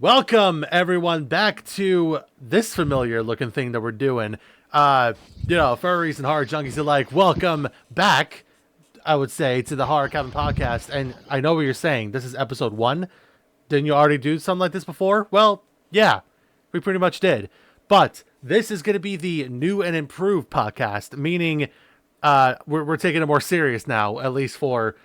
Welcome everyone back to this familiar looking thing that we're doing. For a reason horror junkies are like, welcome back, I would say, to the Horror Cabin podcast. And I know what you're saying. This is episode 1. Didn't you already do something like this before? Well, yeah, we pretty much did. But this is going to be the new and improved podcast, meaning we're taking it more serious now, at least for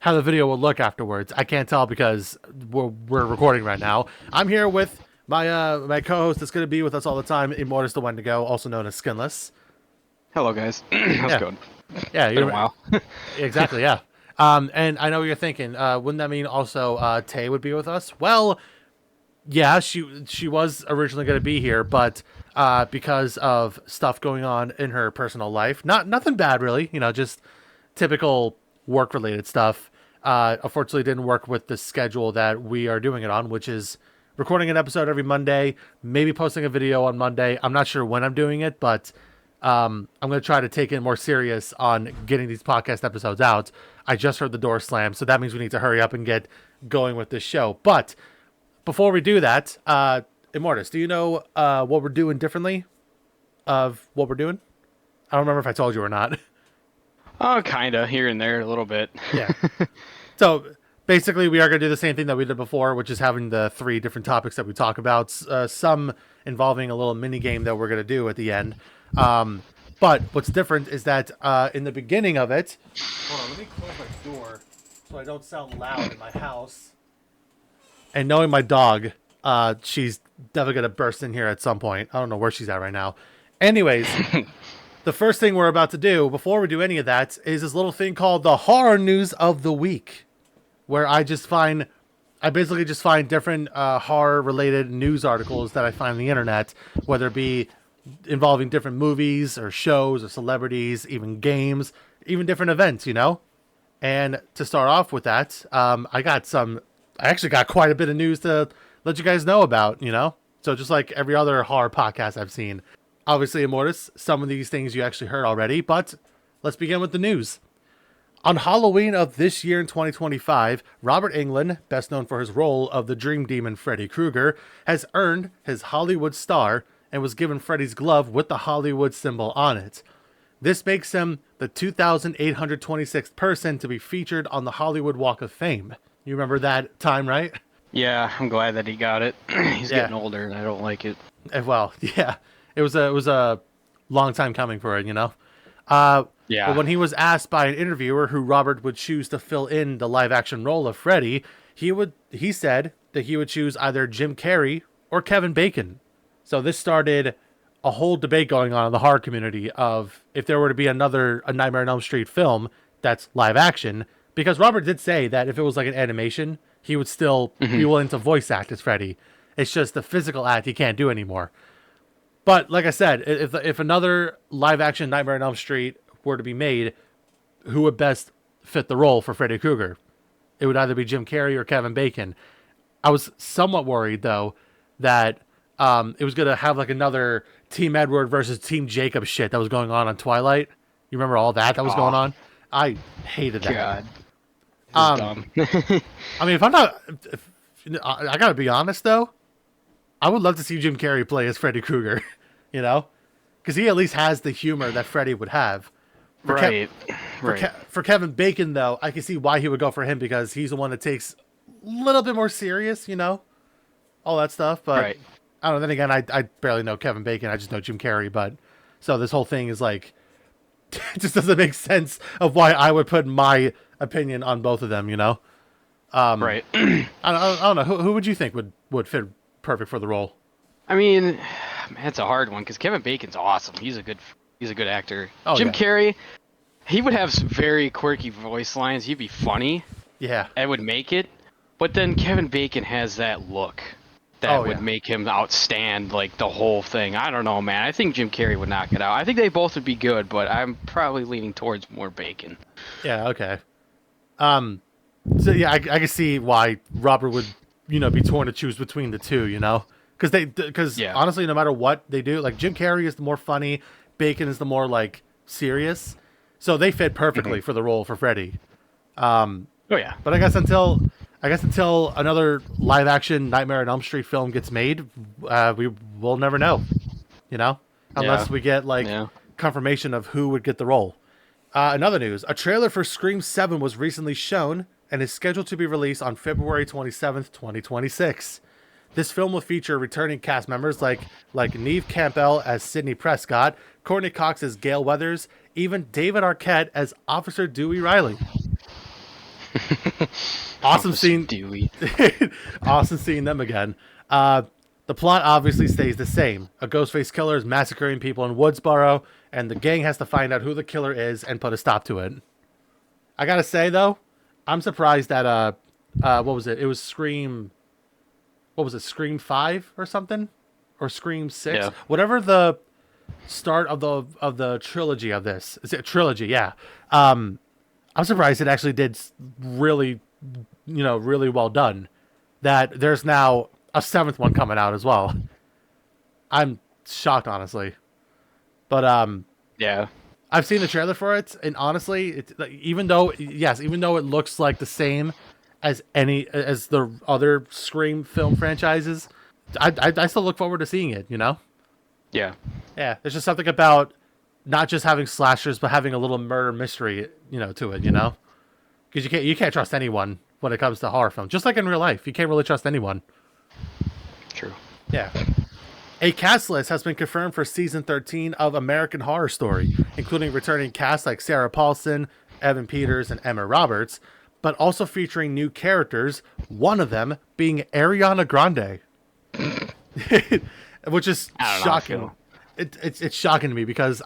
how the video will look afterwards. I can't tell because we're recording right now. I'm here with my co-host that's going to be with us all the time, Immortus the Wendigo, also known as Skinless. Hello, guys. How's it going? Yeah, Been a while. Exactly, yeah. And I know what you're thinking. Wouldn't that mean also Tay would be with us? Well, yeah, she was originally going to be here, but because of stuff going on in her personal life, nothing bad really, just typical work-related stuff. Unfortunately didn't work with the schedule that we are doing it on, which is recording an episode every Monday, maybe posting a video on Monday. I'm not sure when I'm doing it, but I'm going to try to take it more serious on getting these podcast episodes out. I just heard the door slam, so that means we need to hurry up and get going with this show. But before we do that, Immortus, do you know what we're doing differently of what we're doing? I don't remember if I told you or not. Oh, kind of, here and there, a little bit. Yeah. So basically, we are going to do the same thing that we did before, which is having the 3 different topics that we talk about, some involving a little mini game that we're going to do at the end. But what's different is that in the beginning of it... Hold on, let me close my door so I don't sound loud in my house. And knowing my dog, she's definitely going to burst in here at some point. I don't know where she's at right now. Anyways... The first thing we're about to do, before we do any of that, is this little thing called the Horror News of the Week, where I basically just find different horror-related news articles that I find on the internet, whether it be involving different movies or shows or celebrities, even games, even different events, And to start off with that, I actually got quite a bit of news to let you guys know about, So just like every other horror podcast I've seen. Obviously, Immortus, some of these things you actually heard already, but let's begin with the news. On Halloween of this year in 2025, Robert Englund, best known for his role of the Dream Demon Freddy Krueger, has earned his Hollywood star and was given Freddy's glove with the Hollywood symbol on it. This makes him the 2,826th person to be featured on the Hollywood Walk of Fame. You remember that time, right? Yeah, I'm glad that he got it. He's getting older, and I don't like it. Well, yeah. It was a long time coming for it, Yeah. But when he was asked by an interviewer who Robert would choose to fill in the live-action role of Freddy, he said that he would choose either Jim Carrey or Kevin Bacon. So this started a whole debate going on in the horror community of if there were to be a Nightmare on Elm Street film that's live-action, because Robert did say that if it was like an animation, he would still be willing to voice act as Freddy. It's just the physical act he can't do anymore. But like I said, if another live-action Nightmare on Elm Street were to be made, who would best fit the role for Freddy Krueger? It would either be Jim Carrey or Kevin Bacon. I was somewhat worried, though, that it was going to have like another Team Edward versus Team Jacob shit that was going on Twilight. You remember all that was going on? I hated that. God. Dumb. I mean, I got to be honest, though. I would love to see Jim Carrey play as Freddy Krueger, because he at least has the humor that Freddy would have. For Kevin Bacon, though, I can see why he would go for him, because he's the one that takes a little bit more serious, all that stuff. But I don't know. Then again, I barely know Kevin Bacon. I just know Jim Carrey. But so this whole thing is like, it just doesn't make sense of why I would put my opinion on both of them, Right. I don't know. Who would you think would fit perfect for the role? I mean, it's a hard one because Kevin Bacon's awesome. He's a good actor. Jim Carrey, he would have some very quirky voice lines. He'd be funny. Yeah. And would make it. But then Kevin Bacon has that look that would make him outstand like the whole thing. I don't know, man. I think Jim Carrey would knock it out. I think they both would be good, but I'm probably leaning towards more Bacon. Yeah. Okay. So yeah, I can see why Robert would be torn to choose between the two, because honestly, no matter what they do, like Jim Carrey is the more funny, Bacon is the more like serious, so they fit perfectly for the role for Freddy. Oh yeah. But I guess until I guess until another live action Nightmare on Elm Street film gets made, we will never know. You know, Yeah. unless we get like Yeah. confirmation of who would get the role. In other news, a trailer for Scream 7 was recently shown and is scheduled to be released on February 27th, 2026. This film will feature returning cast members like Neve Campbell as Sidney Prescott, Courtney Cox as Gail Weathers, even David Arquette as Officer Dewey Riley. Awesome seeing Dewey. awesome seeing them again. The plot obviously stays the same. A Ghostface killer is massacring people in Woodsboro, and the gang has to find out who the killer is and put a stop to it. I gotta say though, I'm surprised that what was it? It was Scream. What was it? Scream 5 or something, or Scream 6? Yeah. Whatever the start of the trilogy of this. Is it a trilogy? Yeah. I'm surprised it actually did really, really well done. That there's now a 7th one coming out as well. I'm shocked, honestly. But Yeah. I've seen the trailer for it, and honestly, even though it looks like the same as the other Scream film franchises, I still look forward to seeing it. Yeah. Yeah. There's just something about not just having slashers, but having a little murder mystery, to it. Because you can't trust anyone when it comes to horror films. Just like in real life, you can't really trust anyone. True. Yeah. A cast list has been confirmed for season 13 of American Horror Story, including returning cast like Sarah Paulson, Evan Peters, and Emma Roberts, but also featuring new characters, one of them being Ariana Grande. Which is shocking. It's shocking to me because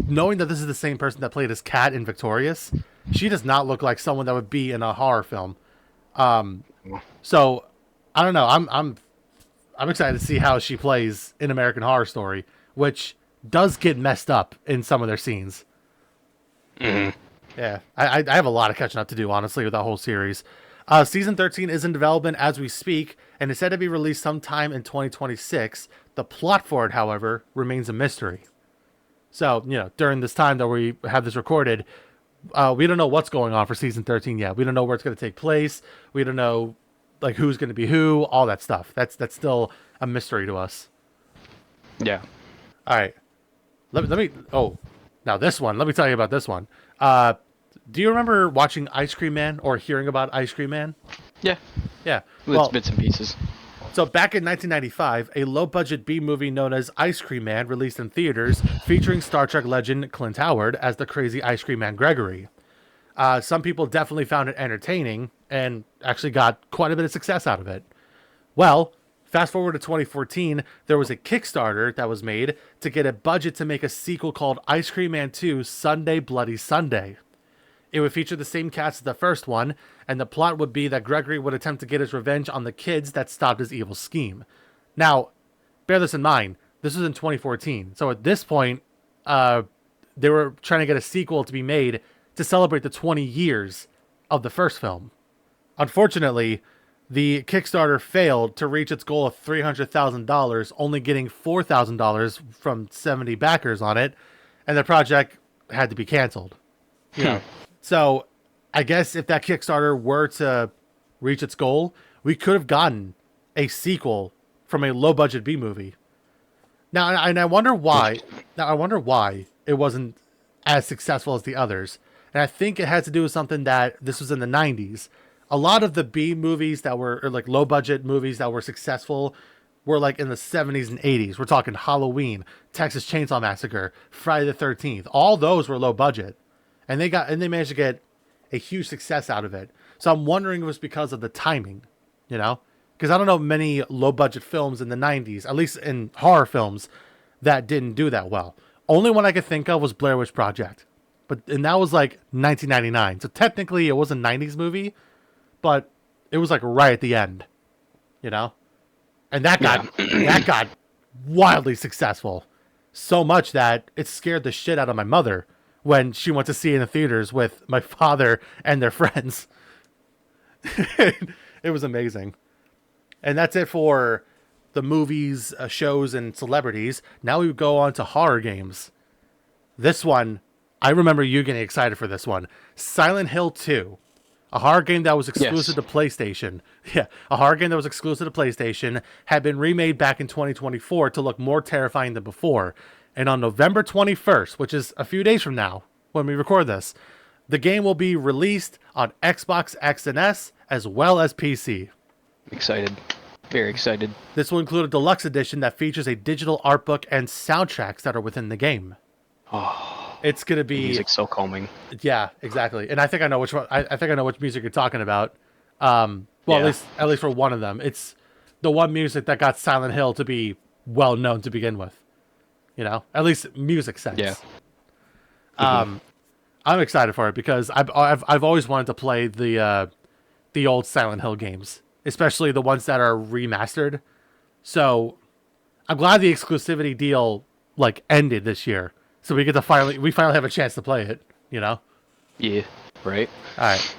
knowing that this is the same person that played as Kat in Victorious, she does not look like someone that would be in a horror film. So I don't know. I'm excited to see how she plays in American Horror Story, which does get messed up in some of their scenes. Mm-hmm. Yeah, I have a lot of catching up to do, honestly, with that whole series. Season 13 is in development as we speak, and is said to be released sometime in 2026. The plot for it, however, remains a mystery. So, during this time that we have this recorded, we don't know what's going on for season 13 yet. We don't know where it's going to take place. We don't know like who's going to be who, all that stuff. That's still a mystery to us. Yeah. All right. Let me. Oh, now this one. Let me tell you about this one. Do you remember watching Ice Cream Man or hearing about Ice Cream Man? Yeah. Yeah. Well, bits and pieces. So back in 1995, a low-budget B-movie known as Ice Cream Man released in theaters, featuring Star Trek legend Clint Howard as the crazy Ice Cream Man Gregory. Some people definitely found it entertaining and actually got quite a bit of success out of it. Well, fast forward to 2014, there was a Kickstarter that was made to get a budget to make a sequel called Ice Cream Man 2 Sunday Bloody Sunday. It would feature the same cast as the first one, and the plot would be that Gregory would attempt to get his revenge on the kids that stopped his evil scheme. Now, bear this in mind, this was in 2014, so at this point, they were trying to get a sequel to be made to celebrate the 20 years of the first film. Unfortunately, the Kickstarter failed to reach its goal of $300,000, only getting $4,000 from 70 backers on it, and the project had to be canceled. So, I guess if that Kickstarter were to reach its goal, we could have gotten a sequel from a low-budget B-movie. Now, and I wonder why. It wasn't as successful as the others. And I think it has to do with something that this was in the 90s. A lot of the B movies that were, or like low-budget movies that were successful were like in the 70s and 80s. We're talking Halloween, Texas Chainsaw Massacre, Friday the 13th. All those were low budget. And they managed to get a huge success out of it. So I'm wondering if it was because of the timing, Because I don't know many low-budget films in the 90s, at least in horror films, that didn't do that well. Only one I could think of was Blair Witch Project. And that was like 1999. So technically it was a 90s movie, but it was like right at the end, And that got wildly successful. So much that it scared the shit out of my mother when she went to see it in the theaters with my father and their friends. It was amazing. And that's it for the movies, shows, and celebrities. Now we go on to horror games. This one, I remember you getting excited for this one. Silent Hill 2. A horror game that was exclusive Yes. to PlayStation. Yeah, a horror game that was exclusive to PlayStation had been remade back in 2024 to look more terrifying than before. And on November 21st, which is a few days from now when we record this, the game will be released on Xbox X and S as well as PC. Excited. Very excited. This will include a deluxe edition that features a digital art book and soundtracks that are within the game. Oh, It's gonna be music's so calming. yeah, exactly. And I think I know which one. I think I know which music you're talking about. Well, Yeah. at least for one of them, it's the one music that got Silent Hill to be well known to begin with. You know, at least music sense. Yeah. I'm excited for it because I've always wanted to play the old Silent Hill games, especially the ones that are remastered. So I'm glad the exclusivity deal like ended this year, so we get to finally have a chance to play it. You know. Yeah. Right. All right.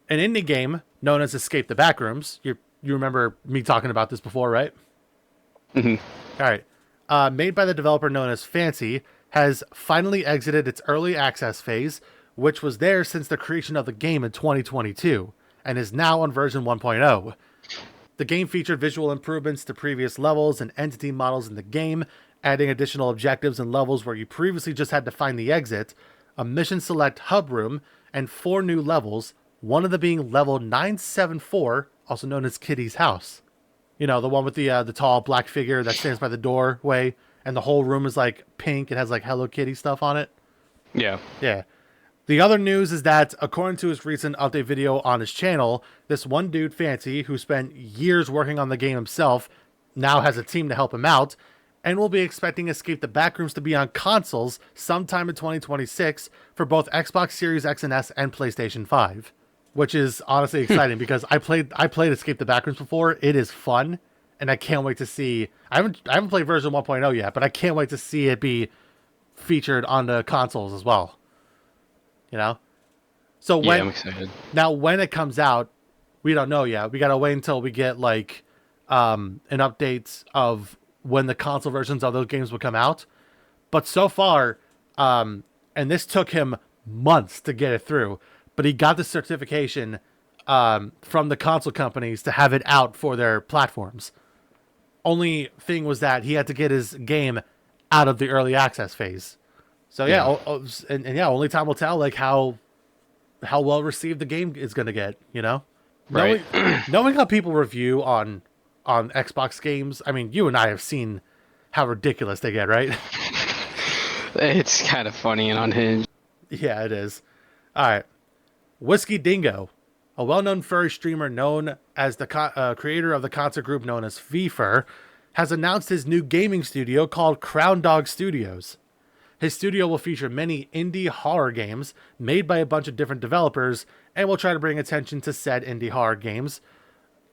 An indie game known as Escape the Backrooms. You remember me talking about this before, right? Mhm. All right. Made by the developer known as Fancy, has finally exited its early access phase, which was there since the creation of the game in 2022, and is now on version 1.0. The game featured visual improvements to previous levels and entity models in the game, adding additional objectives and levels where you previously just had to find the exit, a mission select hub room, and 4 new levels, one of them being level 974, also known as Kitty's house. You know, the one with the tall black figure that stands by the doorway, and the whole room is like pink. It has like Hello Kitty stuff on it. Yeah. Yeah. The other news is that, according to his recent update video on his channel, this one dude, Fancy, who spent years working on the game himself, now has a team to help him out, and will be expecting Escape the Backrooms to be on consoles sometime in 2026 for both Xbox Series X and S and PlayStation 5. Which is honestly exciting because I played Escape the Backrooms before. It is fun, and I can't wait to see. I haven't played version 1.0 yet, but I can't wait to see it be featured on the consoles as well. You know, so Yeah, I'm excited. when it comes out, we don't know yet. We gotta wait until we get like an update of when the console versions of those games will come out. But so far, and this took him months to get it through. But he got the certification from the console companies to have it out for their platforms. Only thing was that he had to get his game out of the early access phase. So yeah, and yeah, only time will tell like how well received the game is going to get. You know, Right. knowing how people review on Xbox games. I mean, you and I have seen how ridiculous they get, right? It's kind of funny and unhinged. Yeah, it is. All right. Whiskey Dingo, a well-known furry streamer known as the creator of the concert group known as VFur, has announced his new gaming studio called Crown Dog Studios. His studio will feature many indie horror games made by a bunch of different developers and will try to bring attention to said indie horror games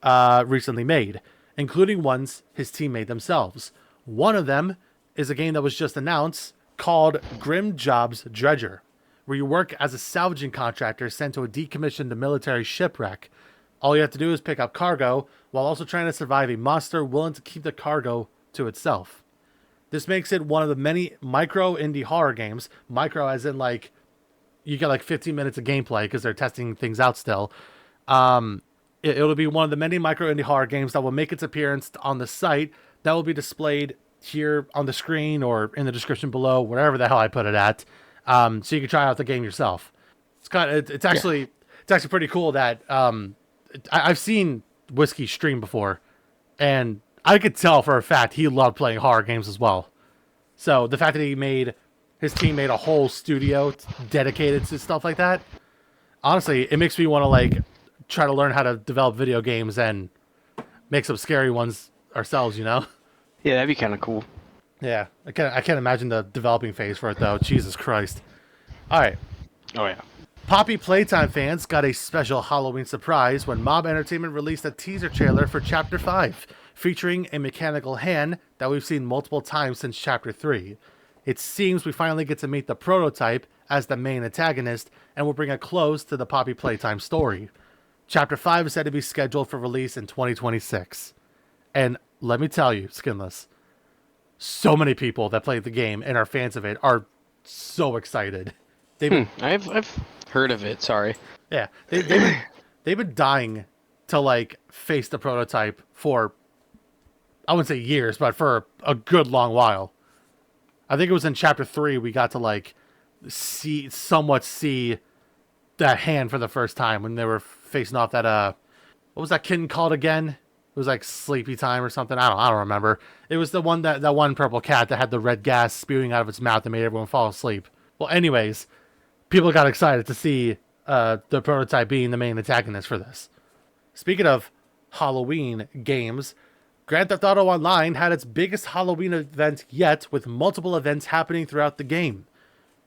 recently made, including ones his team made themselves. One of them is a game that was just announced called Grim Jobs Dredger, where you work as a salvaging contractor sent to a decommissioned military shipwreck. All you have to do is pick up cargo while also trying to survive a monster willing to keep the cargo to itself. This makes it one of the many micro indie horror games. Micro as in like you get like 15 minutes of gameplay because they're testing things out still. It'll be one of the many micro indie horror games that will make its appearance on the site that will be displayed here on the screen or in the description below, wherever the hell I put it at. So you can try out the game yourself. It's actually pretty cool that I've seen Whiskey stream before, and I could tell for a fact he loved playing horror games as well. So the fact that his team made a whole studio dedicated to stuff like that, honestly, it makes me want to like try to learn how to develop video games and make some scary ones ourselves. You know? Yeah, that'd be kind of cool. Yeah, I can't imagine the developing phase for it though. Jesus Christ! All right. Oh yeah. Poppy Playtime fans got a special Halloween surprise when Mob Entertainment released a teaser trailer for Chapter 5, featuring a mechanical hand that we've seen multiple times since Chapter 3. It seems we finally get to meet the prototype as the main antagonist and will bring a close to the Poppy Playtime story. Chapter 5 is said to be scheduled for release in 2026. And let me tell you, Skinless, so many people that played the game and are fans of it are so excited. I've Heard of it, sorry. Yeah, they've been dying to like face the prototype for, I wouldn't say years, but for a good long while. I think it was in chapter 3 we got to like somewhat see that hand for the first time when they were facing off that what was that kitten called again? It was like Sleepy Time or something. I don't remember. It was the one that one purple cat that had the red gas spewing out of its mouth that made everyone fall asleep. Well, anyways, people got excited to see the prototype being the main antagonist for this. Speaking of Halloween games, Grand Theft Auto Online had its biggest Halloween event yet, with multiple events happening throughout the game,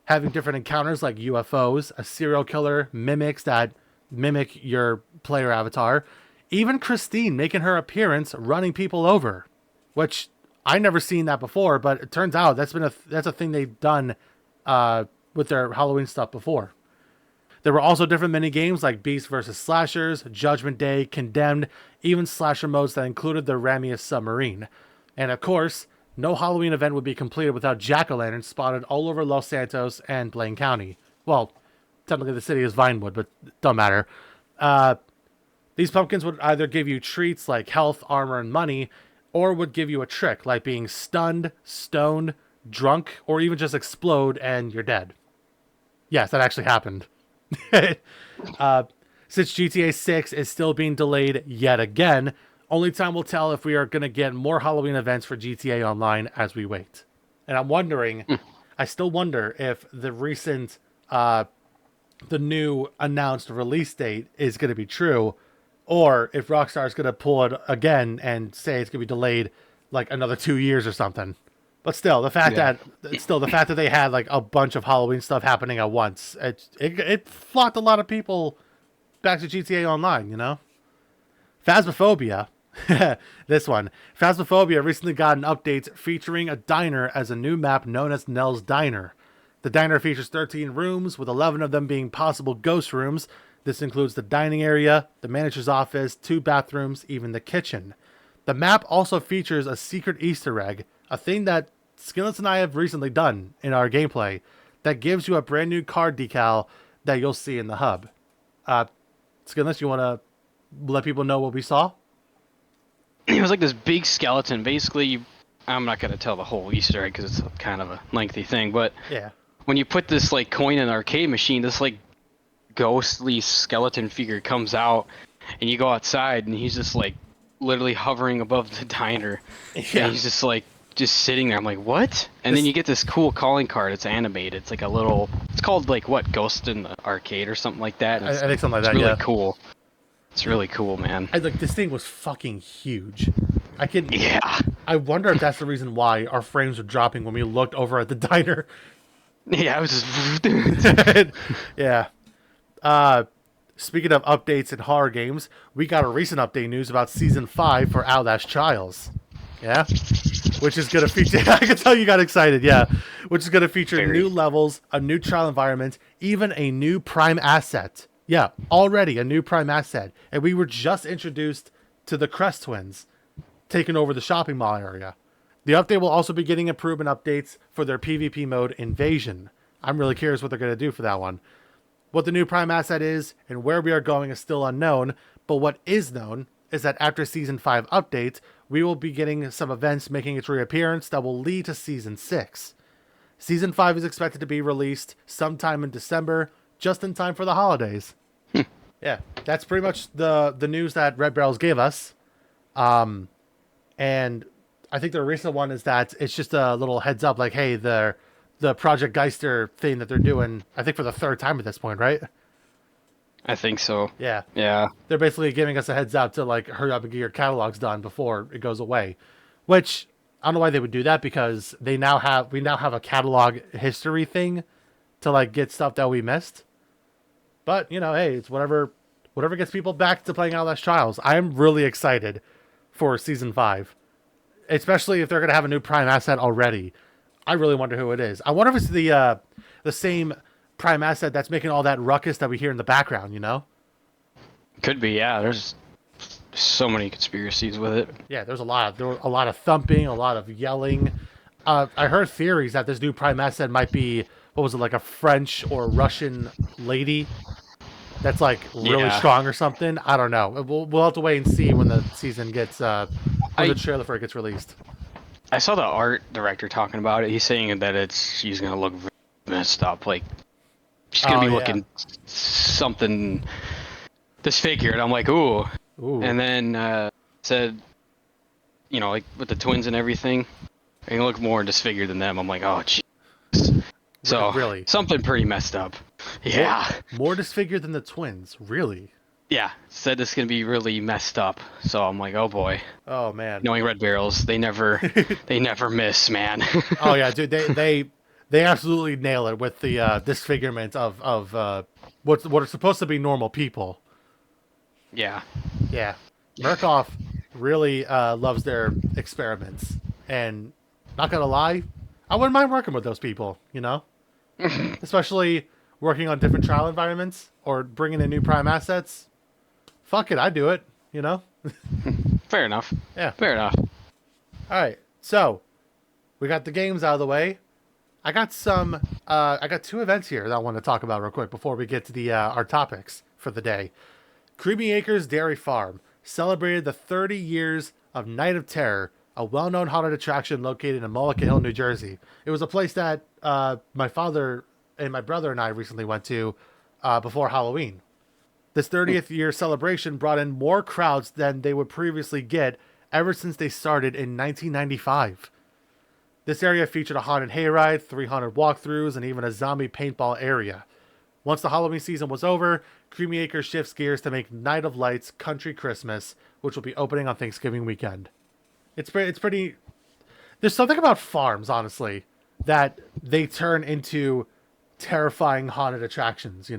having different encounters like UFOs, a serial killer, mimics that mimic your player avatar, even Christine making her appearance running people over, which I never seen that before, but it turns out that's a thing they've done with their Halloween stuff before. There were also different mini games like Beast vs. Slashers, Judgment Day, Condemned, even slasher modes that included the Ramius submarine. And of course, no Halloween event would be completed without jack-o'-lanterns spotted all over Los Santos and Blaine County. Well, technically the city is Vinewood, but don't matter. These pumpkins would either give you treats like health, armor, and money, or would give you a trick like being stunned, stoned, drunk, or even just explode and you're dead. Yes, that actually happened. Since GTA 6 is still being delayed yet again, only time will tell if we are going to get more Halloween events for GTA Online as we wait. And I'm wondering, I still wonder if the recent, the new announced release date is going to be true, or if Rockstar is going to pull it again and say it's going to be delayed like another 2 years or something. But still, the fact that they had like a bunch of Halloween stuff happening at once, it flocked a lot of people back to GTA Online, you know? Phasmophobia. This one. Phasmophobia recently got an update featuring a diner as a new map known as Nell's Diner. The diner features 13 rooms, with 11 of them being possible ghost rooms. This includes the dining area, the manager's office, 2 bathrooms, even the kitchen. The map also features a secret Easter egg, a thing that Skinless and I have recently done in our gameplay, that gives you a brand new card decal that you'll see in the hub. Skinless, you want to let people know what we saw? It was like this big skeleton. Basically, I'm not going to tell the whole Easter egg because it's kind of a lengthy thing, but yeah, when you put this like coin in an arcade machine, this like ghostly skeleton figure comes out, and you go outside, and he's just like literally hovering above the diner. Yeah. And he's just like sitting there. I'm like, what? And then you get this cool calling card. It's animated. It's like a little. It's called like what? Ghost in the Arcade or something like that. I think something like that. It's really yeah. cool. It's really cool, man. This thing was fucking huge. Yeah. I wonder if that's the reason why our frames were dropping when we looked over at the diner. Yeah, I was just. Yeah. Speaking of updates in horror games, we got a recent update news about Season 5 for Outlast Trials. Yeah? Which is going to feature... I can tell you got excited, yeah. Which is going to feature new levels, a new trial environment, even a new prime asset. Yeah, already a new prime asset. And we were just introduced to the Crest Twins, taking over the shopping mall area. The update will also be getting improvement updates for their PvP mode, Invasion. I'm really curious what they're going to do for that one. What the new prime asset is and where we are going is still unknown, but what is known is that after Season 5 update, we will be getting some events making its reappearance that will lead to Season 6. Season 5 is expected to be released sometime in December, just in time for the holidays. Yeah, that's pretty much the news that Red Barrels gave us. And I think the recent one is that it's just a little heads up, like, hey, the Project Geister thing that they're doing, I think for the 3rd time at this point, right? I think so. Yeah. Yeah. They're basically giving us a heads up to like hurry up and get your catalogs done before it goes away. Which I don't know why they would do that, because we now have a catalog history thing to like get stuff that we missed. But, you know, hey, it's whatever gets people back to playing Outlast Trials. I'm really excited for Season 5. Especially if they're going to have a new prime asset already. I really wonder who it is. I wonder if it's the same prime asset that's making all that ruckus that we hear in the background, you know? Could be, yeah. There's so many conspiracies with it. Yeah, there were a lot of thumping, a lot of yelling. I heard theories that this new prime asset might be what was it, like a French or Russian lady that's like really Yeah. strong or something. I don't know. We'll have to wait and see when the season gets when the I trailer for it gets released. I saw the art director talking about it. He's saying that she's gonna look messed up. Like she's gonna Oh be yeah. looking something disfigured. I'm like, ooh. Ooh. And then said, like with the twins and everything, they look more disfigured than them. I'm like, oh, jeez. So Really? something pretty messed up. Yeah. More disfigured than the twins. Really? Yeah. Said it's gonna be really messed up. So I'm like, oh boy. Oh man. Knowing Red Barrels, they never miss, man. Oh yeah, dude. They absolutely nail it with the disfigurement of what are supposed to be normal people. Yeah. Yeah, Murkoff really loves their experiments, and not gonna lie, I wouldn't mind working with those people. Especially working on different trial environments or bringing in new prime assets. Fuck it, I do it. Fair enough. Yeah. Fair enough. All right, so we got the games out of the way. I got two events here that I want to talk about real quick before we get to the our topics for the day. Creamy Acres Dairy Farm celebrated the 30 years of Night of Terror, a well-known haunted attraction located in Mullica Hill, New Jersey. It was a place that my father and my brother and I recently went to before Halloween. This 30th year celebration brought in more crowds than they would previously get ever since they started in 1995. This area featured a haunted hayride, 300 walkthroughs, and even a zombie paintball area. Once the Halloween season was over, Creamy Acres shifts gears to make Night of Lights Country Christmas, which will be opening on Thanksgiving weekend. It's pretty. There's something about farms, honestly, that they turn into terrifying haunted attractions.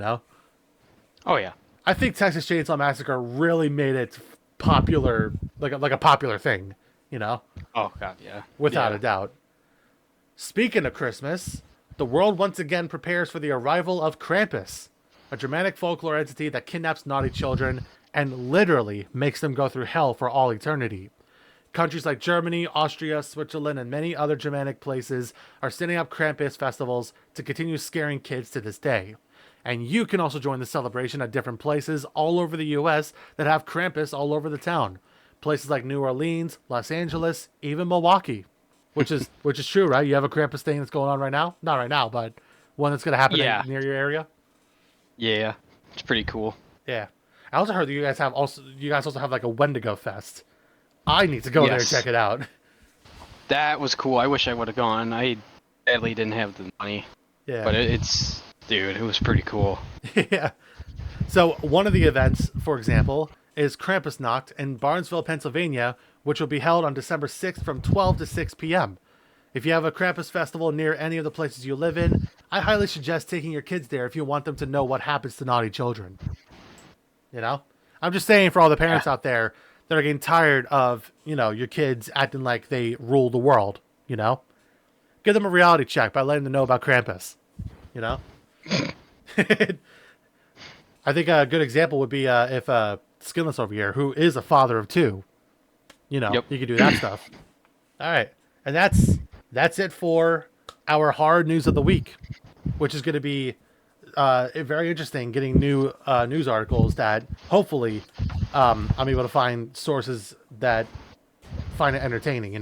Oh yeah. I think Texas Chainsaw Massacre really made it popular, like a popular thing. Oh god, yeah. Without Yeah. a doubt. Speaking of Christmas, the world once again prepares for the arrival of Krampus, a Germanic folklore entity that kidnaps naughty children and literally makes them go through hell for all eternity. Countries like Germany, Austria, Switzerland, and many other Germanic places are setting up Krampus festivals to continue scaring kids to this day. And you can also join the celebration at different places all over the US that have Krampus all over the town. Places like New Orleans, Los Angeles, even Milwaukee. Which is true, right? You have a Krampus thing that's going on right now? Not right now, but one that's going to happen Yeah. near your area? Yeah. It's pretty cool. Yeah. I also heard that you guys also have like a Wendigo fest. I need to go there and Yes. check it out. That was cool. I wish I would have gone. I sadly didn't have the money. Yeah. But it was pretty cool. Yeah. So one of the events, for example, is Krampusnacht in Barnesville, Pennsylvania, which will be held on December 6th from 12 to 6 p.m. If you have a Krampus festival near any of the places you live in, I highly suggest taking your kids there if you want them to know what happens to naughty children. I'm just saying for all the parents out there that are getting tired of, your kids acting like they rule the world, Give them a reality check by letting them know about Krampus, I think a good example would be if Skinless over here, who is a father of two, Yep. you could do that stuff. All right. And that's it for our hard news of the week, which is going to be very interesting, getting new news articles that hopefully I'm able to find sources that find it entertaining,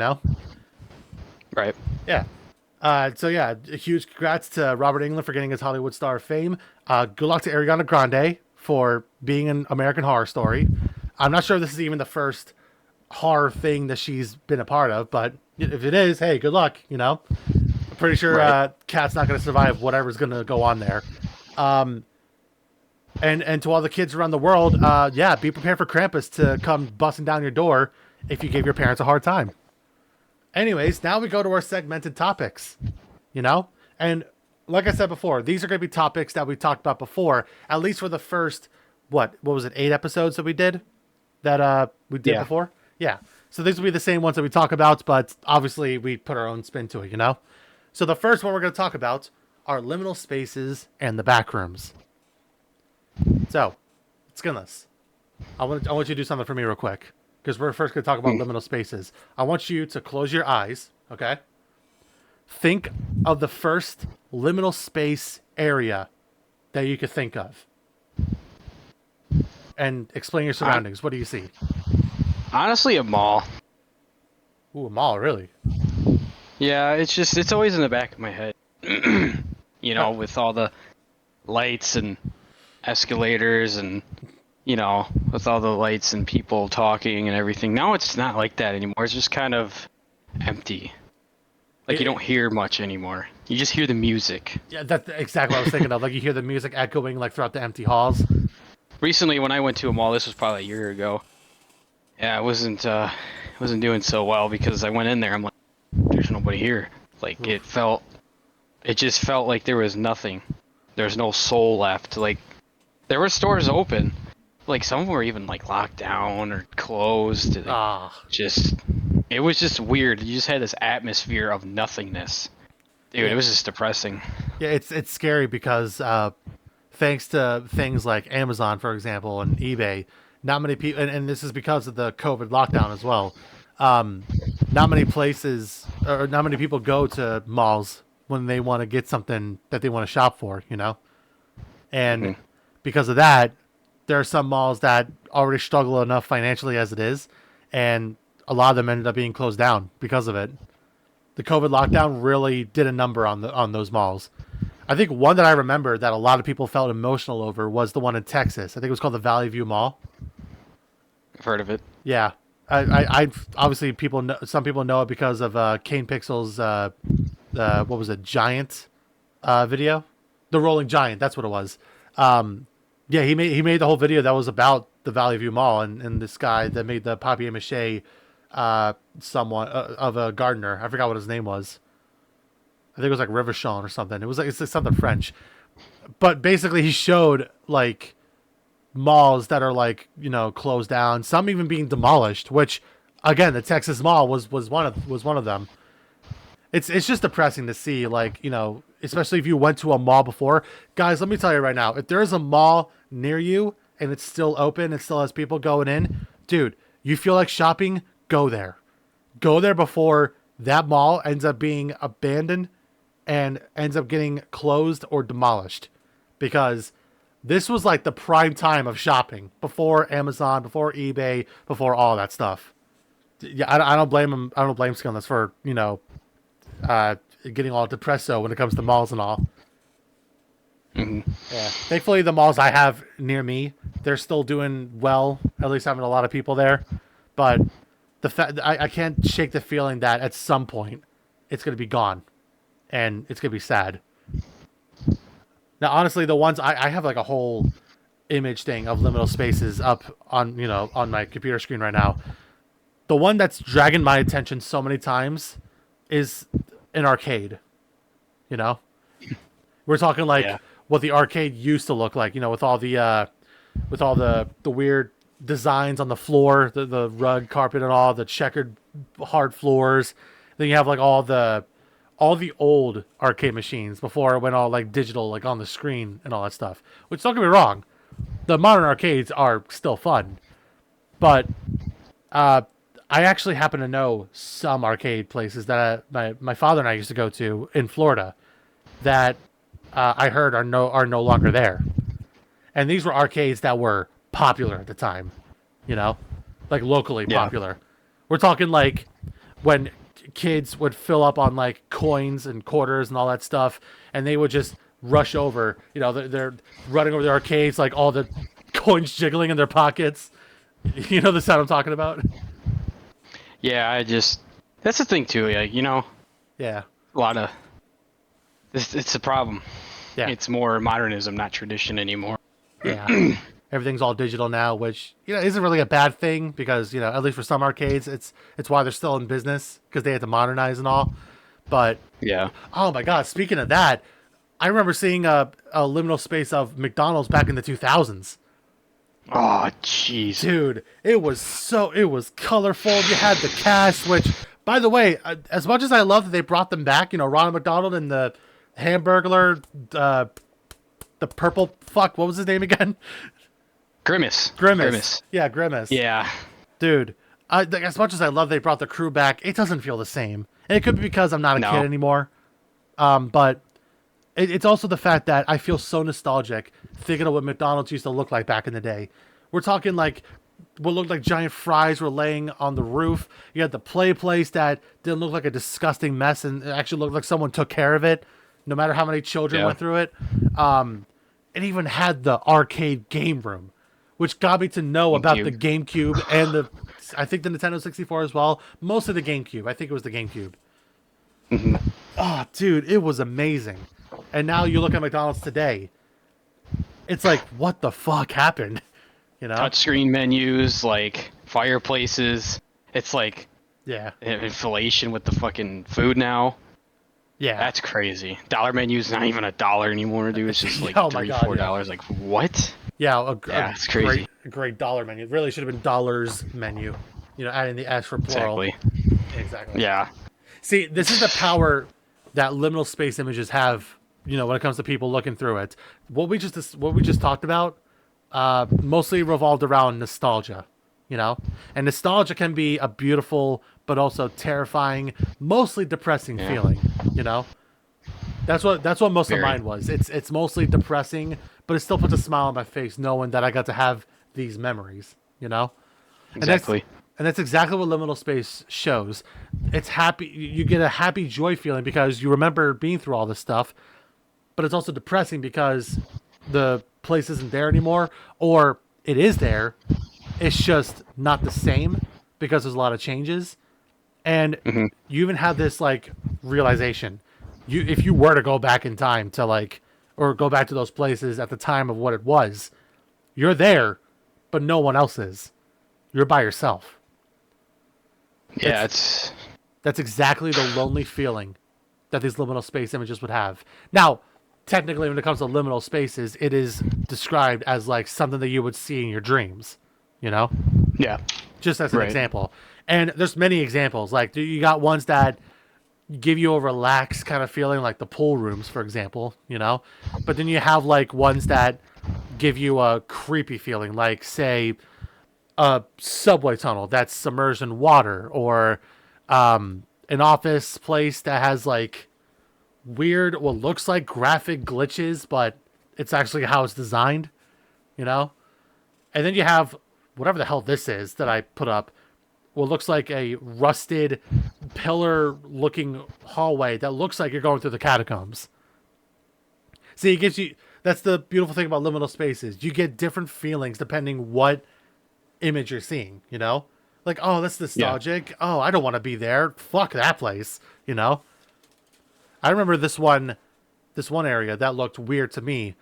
Right. Yeah. So yeah, a huge congrats to Robert Englund for getting his Hollywood star fame. Good luck to Ariana Grande for being in American Horror Story. I'm not sure if this is even the first horror thing that she's been a part of, but if it is, hey, good luck. I'm pretty sure Right. Kat's not going to survive whatever's going to go on there. And to all the kids around the world, yeah, be prepared for Krampus to come busting down your door if you gave your parents a hard time. Anyways, now we go to our segmented topics, And like I said before, these are going to be topics that we talked about before, at least for the first, what was it, 8 episodes that we did? That we did before? Yeah. So these will be the same ones that we talk about, but obviously we put our own spin to it, So the first one we're going to talk about are liminal spaces and the backrooms. So, Skinless, I want you to do something for me real quick. Because we're first going to talk about liminal spaces. I want you to close your eyes, okay? Think of the first liminal space area that you could think of. And explain your surroundings. What do you see? Honestly, a mall. Ooh, a mall, really? Yeah, it's always in the back of my head. With all the lights and escalators and with all the lights and people talking and everything. Now it's not like that anymore. It's just kind of empty. Like you don't hear much anymore. You just hear the music. Yeah, that's exactly what I was thinking of. Like you hear the music echoing like throughout the empty halls. Recently, when I went to a mall, this was probably a year ago. Yeah, I wasn't doing so well because I went in there. I'm like, there's nobody here. Like it just felt like there was nothing. There's no soul left. Like there were stores open. Like some were even like locked down or closed. It was just weird. You just had this atmosphere of nothingness. Dude, It was just depressing. Yeah, it's scary because thanks to things like Amazon, for example, and eBay, not many people, and this is because of the COVID lockdown as well. Not many places or not many people go to malls when they want to get something that they want to shop for, and because of that, there are some malls that already struggle enough financially as it is, and a lot of them ended up being closed down because of it. The COVID lockdown really did a number on those malls. I think one that I remember that a lot of people felt emotional over was the one in Texas. I think it was called the Valley View Mall. I've heard of it. Yeah, I obviously some people know it because of Kane Pixel's what was it, Giant video, the Rolling Giant. That's what it was. Yeah, he made the whole video that was about the Valley View Mall and this guy that made the papier-mâché someone of a gardener. I forgot what his name was. I think it was like Riverchon or something. It's like something French. But basically he showed like malls that are like, closed down, some even being demolished, which again, the Texas Mall was one of them. It's just depressing to see, like, especially if you went to a mall before. Guys, let me tell you right now, if there is a mall near you and it's still open and still has people going in, dude, you feel like shopping, go there. Go there before that mall ends up being abandoned and ends up getting closed or demolished. Because this was like the prime time of shopping before Amazon, before eBay, before all that stuff. Yeah, I don't blame him. I don't blame Skillness for, getting all depresso when it comes to malls and all. Mm-hmm. Yeah. Thankfully, the malls I have near me, they're still doing well. At least having a lot of people there. But I can't shake the feeling that at some point it's going to be gone, and it's going to be sad. Now, honestly, the ones I have like a whole image thing of liminal spaces up on on my computer screen right now. The one that's dragging my attention so many times is an arcade. We're talking like what the arcade used to look like. With all the weird designs on the floor, the rug carpet and all the checkered hard floors. Then you have like all the old arcade machines before it went all like digital, like on the screen and all that stuff. Which, don't get me wrong, the modern arcades are still fun, but I actually happen to know some arcade places that my father and I used to go to in Florida that I heard are no longer there, and these were arcades that were popular at the time, like locally popular. We're talking like when kids would fill up on like coins and quarters and all that stuff, and they would just rush over. They're running over the arcades, like all the coins jiggling in their pockets. You know the sound I'm talking about? Yeah, that's the thing too. Yeah. A lot of it's a problem. Yeah. It's more modernism, not tradition anymore. Yeah. Everything's all digital now, which isn't really a bad thing because at least for some arcades, it's why they're still in business because they had to modernize and all. But yeah. Oh my God! Speaking of that, I remember seeing a liminal space of McDonald's back in the 2000s. Oh, jeez, dude! It was colorful. You had the cast, which, by the way, as much as I love that they brought them back, Ronald McDonald and the Hamburglar, the purple fuck. What was his name again? Grimace. Yeah, Grimace. Yeah. Dude, as much as I love they brought the crew back, it doesn't feel the same. And it could be because I'm not a kid anymore. But it's also the fact that I feel so nostalgic thinking of what McDonald's used to look like back in the day. We're talking like what looked like giant fries were laying on the roof. You had the play place that didn't look like a disgusting mess and it actually looked like someone took care of it, no matter how many children went through it. It even had the arcade game room, which got me to know about the GameCube and I think the Nintendo 64 as well. Mostly the GameCube. I think it was the GameCube. Oh, dude, it was amazing. And now you look at McDonald's today, it's like, what the fuck happened? You know? Touchscreen menus, like fireplaces. It's like inflation with the fucking food now. Yeah. That's crazy. Dollar menu's not even $1 anymore, dude. It's just like $3-4. Like, what? Yeah, it's crazy. Great dollar menu. It really should have been dollars menu. You know, adding the S for plural. Exactly. Yeah. See, this is the power that liminal space images have, you know, when it comes to people looking through it. What we just talked about mostly revolved around nostalgia, you know? And nostalgia can be a beautiful but also terrifying, mostly depressing feeling, you know? That's what most of mine was. It's mostly depressing, but it still puts a smile on my face knowing that I got to have these memories, you know? Exactly. And that's exactly what liminal space shows. It's happy. You get a happy joy feeling because you remember being through all this stuff, but it's also depressing because the place isn't there anymore, or it is there. It's just not the same because there's a lot of changes. And you even have this like realization. If you were to go back in time to like, or go back to those places at the time of what it was, you're there, but no one else is. You're by yourself. Yeah, that's exactly the lonely feeling that these liminal space images would have. Now, technically, when it comes to liminal spaces, it is described as like something that you would see in your dreams, you know? Yeah. Just as an example. And there's many examples. Like, you got ones that give you a relaxed kind of feeling, like the pool rooms, for example, you know? But then you have like ones that give you a creepy feeling, like, say, a subway tunnel that's submerged in water, or an office place that has like weird, what looks like graphic glitches, but it's actually how it's designed, you know? And then you have whatever the hell this is that I put up, what looks like a rusted pillar looking hallway that looks like you're going through the catacombs. See, it gives you, that's the beautiful thing about liminal spaces. You get different feelings depending what image you're seeing, you know? Like, oh, that's nostalgic. Yeah. Oh, I don't want to be there. Fuck that place, you know? I remember this one area that looked weird to me.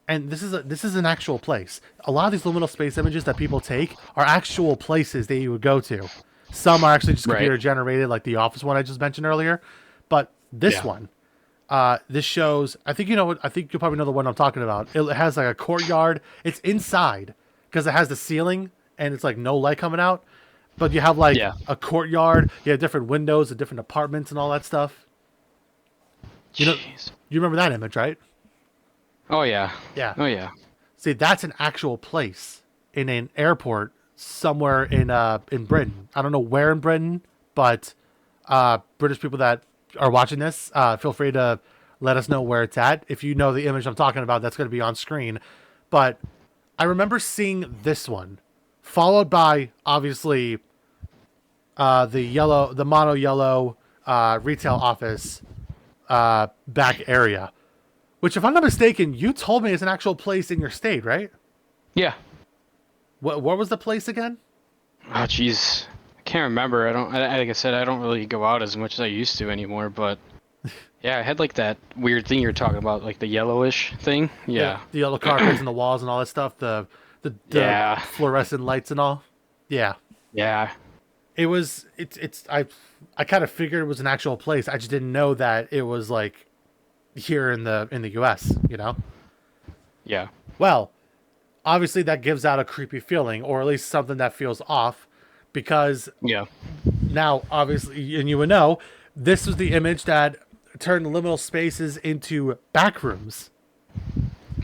And this is an actual place. A lot of these liminal space images that people take are actual places that you would go to. Some are actually just computer generated, like the office one I just mentioned earlier. But this one, this shows, I think you'll probably know the one I'm talking about. It has like a courtyard. It's inside because it has the ceiling and it's like no light coming out. But you have like a courtyard. You have different windows, and different apartments, and all that stuff. You know, you remember that image, right? Oh yeah. Yeah. Oh yeah. See, that's an actual place in an airport somewhere in Britain. I don't know where in Britain, but British people that are watching this, feel free to let us know where it's at. If you know the image I'm talking about, that's going to be on screen. But I remember seeing this one, followed by obviously the mono yellow retail office back area. Which, if I'm not mistaken, you told me is an actual place in your state, right? Yeah. What was the place again? Oh, jeez. I can't remember. Like I said, I don't really go out as much as I used to anymore, but yeah, I had like that weird thing you were talking about, like the yellowish thing. Yeah. The yellow carpets and the walls and all that stuff, the fluorescent lights and all. Yeah. Yeah. I kind of figured it was an actual place. I just didn't know that it was like here in the US, you know? Yeah. Well, obviously that gives out a creepy feeling, or at least something that feels off, because now, obviously, and you would know, this was the image that turned liminal spaces into backrooms.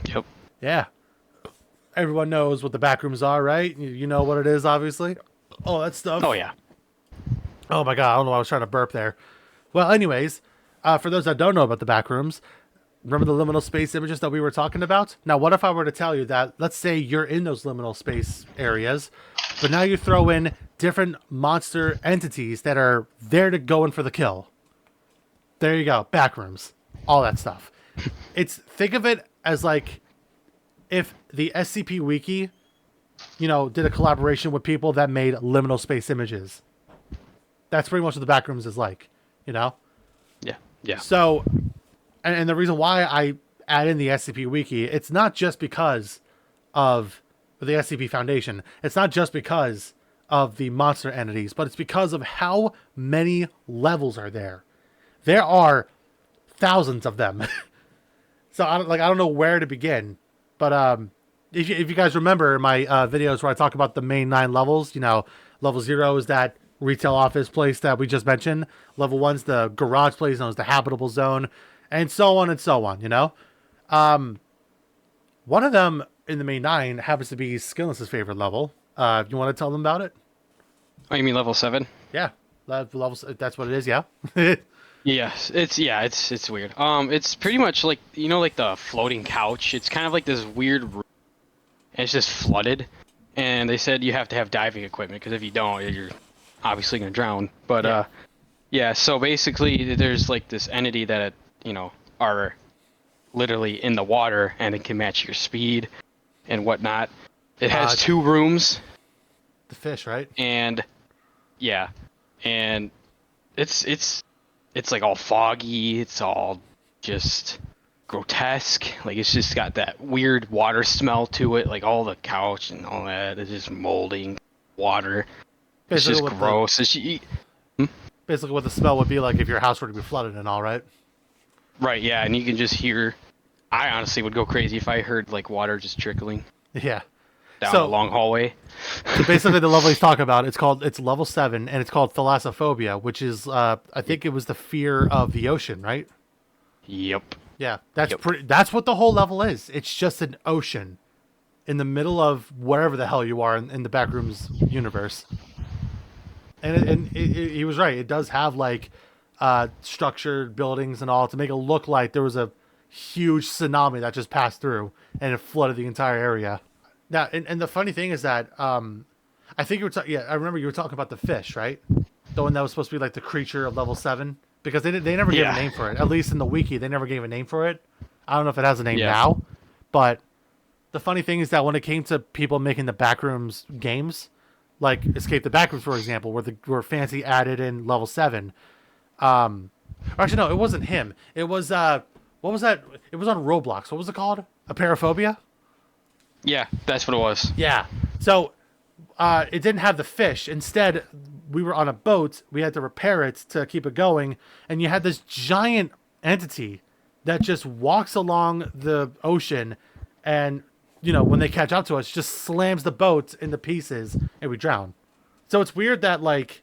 Yep. Yeah. Everyone knows what the backrooms are, right? You know what it is, obviously. Oh, that stuff. Oh, yeah. Oh, my God. I don't know why I was trying to burp there. Well, anyways, for those that don't know about the backrooms, remember the liminal space images that we were talking about? Now, what if I were to tell you that, let's say you're in those liminal space areas, but now you throw in different monster entities that are there to go in for the kill. There you go. Backrooms. All that stuff. Think of it as like if the SCP Wiki, did a collaboration with people that made liminal space images. That's pretty much what the Backrooms is like, Yeah. Yeah. So, and the reason why I add in the SCP Wiki, it's not just because of the SCP Foundation. It's not just because of the monster entities, but it's because of how many levels are there. There are thousands of them. So I don't know where to begin, but if you guys remember my videos where I talk about the main 9 levels, level 0 is that retail office place that we just mentioned. Level 1's the garage place known as the habitable zone, and so on and so on. One of them in the main 9 happens to be Skillness's favorite level. You want to tell them about it? Oh, you mean level 7? Yeah, level. That's what it is. Yeah. Yes, it's weird. It's pretty much like like the floating couch. It's kind of like this weird room, and it's just flooded. And they said you have to have diving equipment because if you don't, you're obviously gonna drown. But yeah. So basically, there's like this entity that are literally in the water, and it can match your speed and whatnot. It has 2 rooms. The fish, right? And yeah, and it's like all foggy. It's all just grotesque. Like it's just got that weird water smell to it. Like all the couch and all that is just molding water. It's just gross. Basically, what the smell would be like if your house were to be flooded and all, right? Right. Yeah, and you can just hear. I honestly would go crazy if I heard like water just trickling. Yeah. Down a long hallway. So basically, the level he's talking about, it's level 7, and it's called thalassophobia, which is I think it was the fear of the ocean, right? Yep. Yeah, that's what the whole level is. It's just an ocean in the middle of wherever the hell you are in the Backrooms universe. And he was right. It does have like structured buildings and all to make it look like there was a huge tsunami that just passed through and it flooded the entire area. Now, and the funny thing is that I think you were I remember you were talking about the fish, right? The one that was supposed to be like the creature of level 7, because they never gave a name for it. At least in the wiki, they never gave a name for it. I don't know if it has a name now, but the funny thing is that when it came to people making the Backrooms games, like Escape the Backrooms, for example, where Fancy added in level 7. Actually, no, it wasn't him. It was what was that? It was on Roblox. What was it called? Apeirophobia? Yeah, that's what it was. Yeah. So it didn't have the fish. Instead, we were on a boat. We had to repair it to keep it going. And you had this giant entity that just walks along the ocean and, when they catch up to us, just slams the boat into pieces and we drown. So it's weird that, like,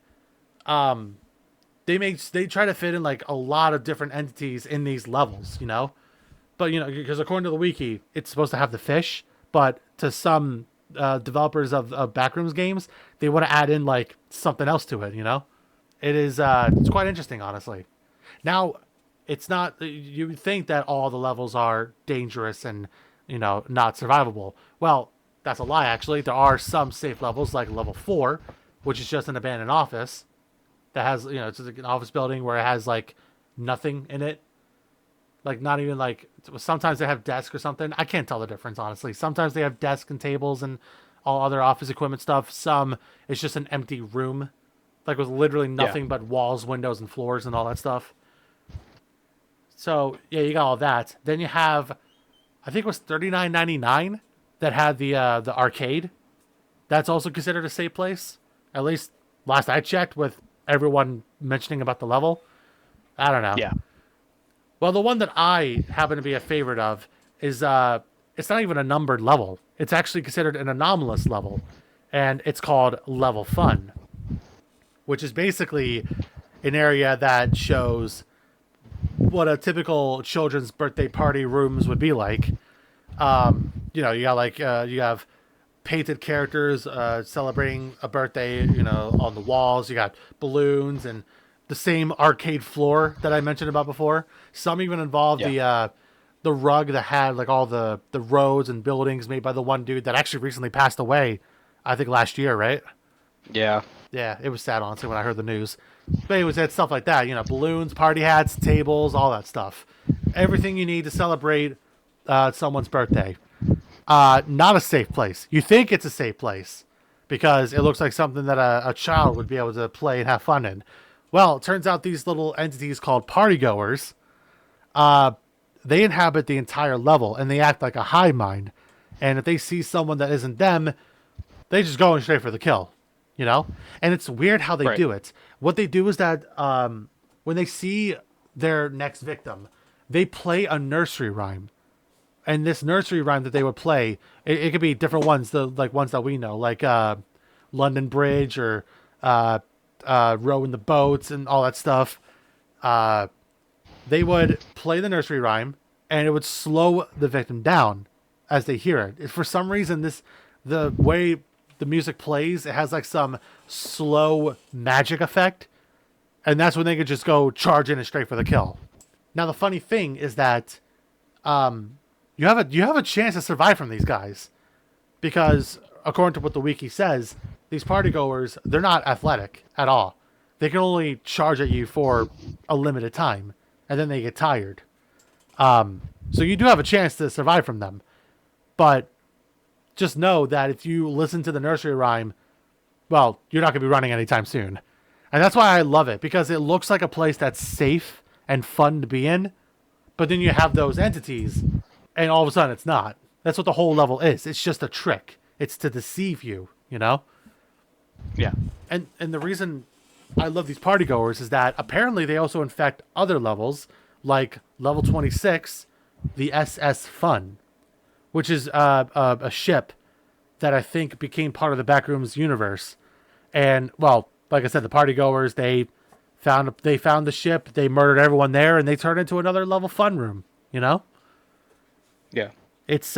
they try to fit in, like, a lot of different entities in these levels, But, because according to the wiki, it's supposed to have the fish. But to some developers of Backrooms games, they want to add in like something else to it. It is it's quite interesting, honestly. Now, it's not. You would think that all the levels are dangerous and not survivable. Well, that's a lie. Actually, there are some safe levels like level 4, which is just an abandoned office that has it's like an office building where it has like nothing in it. Like, not even, like, sometimes they have desks or something. I can't tell the difference, honestly. Sometimes they have desks and tables and all other office equipment stuff. Some, it's just an empty room. Like, with literally nothing but walls, windows, and floors and all that stuff. So, yeah, you got all that. Then you have, I think it was $39.99 that had the arcade. That's also considered a safe place. At least last I checked with everyone mentioning about the level. I don't know. Yeah. Well, the one that I happen to be a favorite of is it's not even a numbered level. It's actually considered an anomalous level, and it's called Level Fun, which is basically an area that shows what a typical children's birthday party rooms would be like. You got you have painted characters celebrating a birthday, on the walls. You got balloons and the same arcade floor that I mentioned about before. Some even involve the the rug that had like all the roads and buildings made by the one dude that actually recently passed away, I think last year, right? Yeah. Yeah, it was sad honestly when I heard the news. But it was had stuff like that, balloons, party hats, tables, all that stuff. Everything you need to celebrate someone's birthday. Not a safe place. You think it's a safe place because it looks like something that a child would be able to play and have fun in. Well, it turns out these little entities called partygoers, they inhabit the entire level and they act like a hive mind. And if they see someone that isn't them, they just go in straight for the kill, And it's weird how they Right. do it. What they do is that when they see their next victim, they play a nursery rhyme. And this nursery rhyme that they would play, it could be different ones, like ones that we know, like London Bridge or Rowing the Boats and all that stuff. They would play the nursery rhyme, and it would slow the victim down as they hear it. For some reason, the way the music plays, it has like some slow magic effect, and that's when they could just go charge in and straight for the kill. Now, the funny thing is that you have a chance to survive from these guys because, according to what the wiki says, these partygoers, they're not athletic at all. They can only charge at you for a limited time, and then they get tired. So you do have a chance to survive from them, but just know that if you listen to the nursery rhyme, well, you're not going to be running anytime soon. And that's why I love it, because it looks like a place that's safe and fun to be in, but then you have those entities, and all of a sudden it's not. That's what the whole level is. It's just a trick. It's to deceive you, Yeah. And the reason I love these partygoers is that apparently they also infect other levels, like level 26, the SS Fun, which is a ship that I think became part of the Backrooms universe. And, well, like I said, the partygoers, they found the ship, they murdered everyone there, and they turned into another level fun room, Yeah. It's,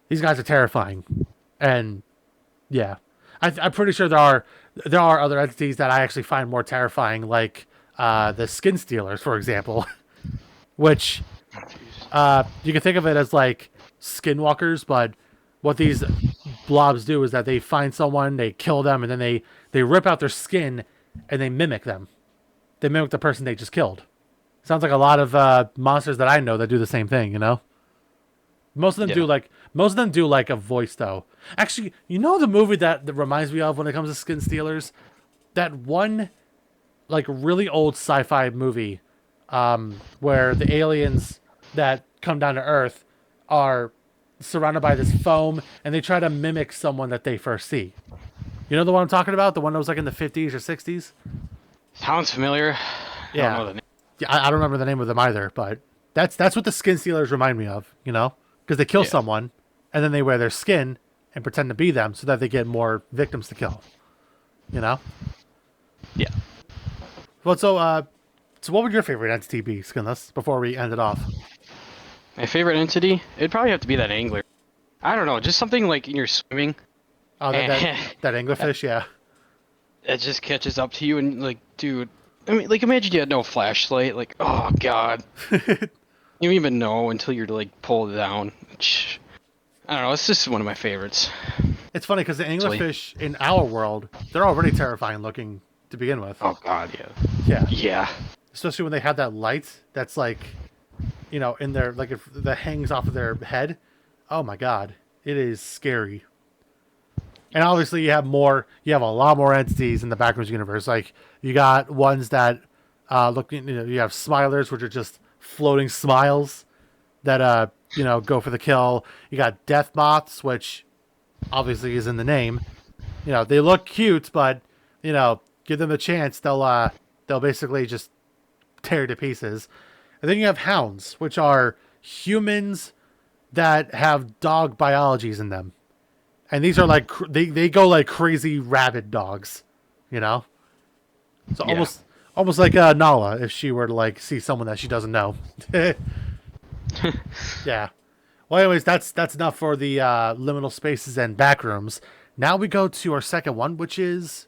these guys are terrifying. And, yeah. I'm pretty sure there are other entities that I actually find more terrifying, like the skin stealers, for example, which you can think of it as like skinwalkers, but what these blobs do is that they find someone, they kill them, and then they rip out their skin and they mimic them. They mimic the person they just killed. Sounds like a lot of monsters that I know that do the same thing, Most of them do like a voice though. Actually, the movie that reminds me of when it comes to skin stealers? That one like really old sci-fi movie where the aliens that come down to Earth are surrounded by this foam and they try to mimic someone that they first see. You know the one I'm talking about? The one that was like in the 50s or 60s? Sounds familiar. Yeah. I don't know the name. Yeah, I don't remember the name of them either, but that's what the skin stealers remind me of, Because they kill someone and then they wear their skin and pretend to be them so that they get more victims to kill. Yeah. Well, so what would your favorite entity be, Skinless, before we end it off? My favorite entity? It'd probably have to be that angler. I don't know, just something like in your swimming. Oh, that anglerfish, yeah. It just catches up to you and like, dude. I mean, like, imagine you had no flashlight. Like, oh god. You don't even know until you're like pulled down. I don't know. It's just one of my favorites. It's funny because the anglerfish in our world, they're already terrifying looking to begin with. Oh god, yeah. Yeah. Yeah. Especially when they have that light that's like, in their like if that hangs off of their head. Oh my god, it is scary. And obviously you have a lot more entities in the Backrooms universe. Like you got ones that look, you have smilers, which are just floating smiles that go for the kill. You got death moths, which obviously is in the name. They look cute, but give them a chance, they'll basically just tear to pieces. And then you have hounds, which are humans that have dog biologies in them. And these are like they go like crazy rabid dogs, So almost like Nala if she were to like see someone that she doesn't know. Yeah. Well, anyways, that's enough for the liminal spaces and backrooms. Now we go to our second one, which is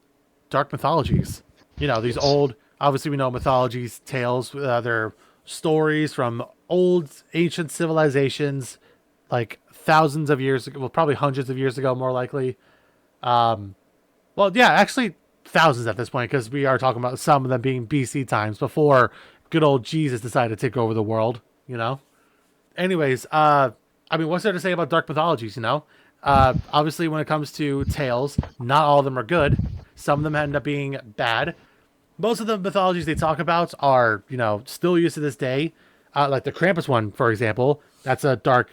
dark mythologies. These old, obviously we know mythologies, tales, they're stories from old ancient civilizations, like thousands of years ago, well, probably hundreds of years ago, more likely. Well, yeah, actually thousands at this point, because we are talking about some of them being BC times before good old Jesus decided to take over the world. You know. Anyways, I mean, what's there to say about dark mythologies? You know, obviously when it comes to tales, not all of them are good. Some of them end up being bad. Most of the mythologies they talk about are, you know, still used to this day. Like the Krampus one, for example, that's a dark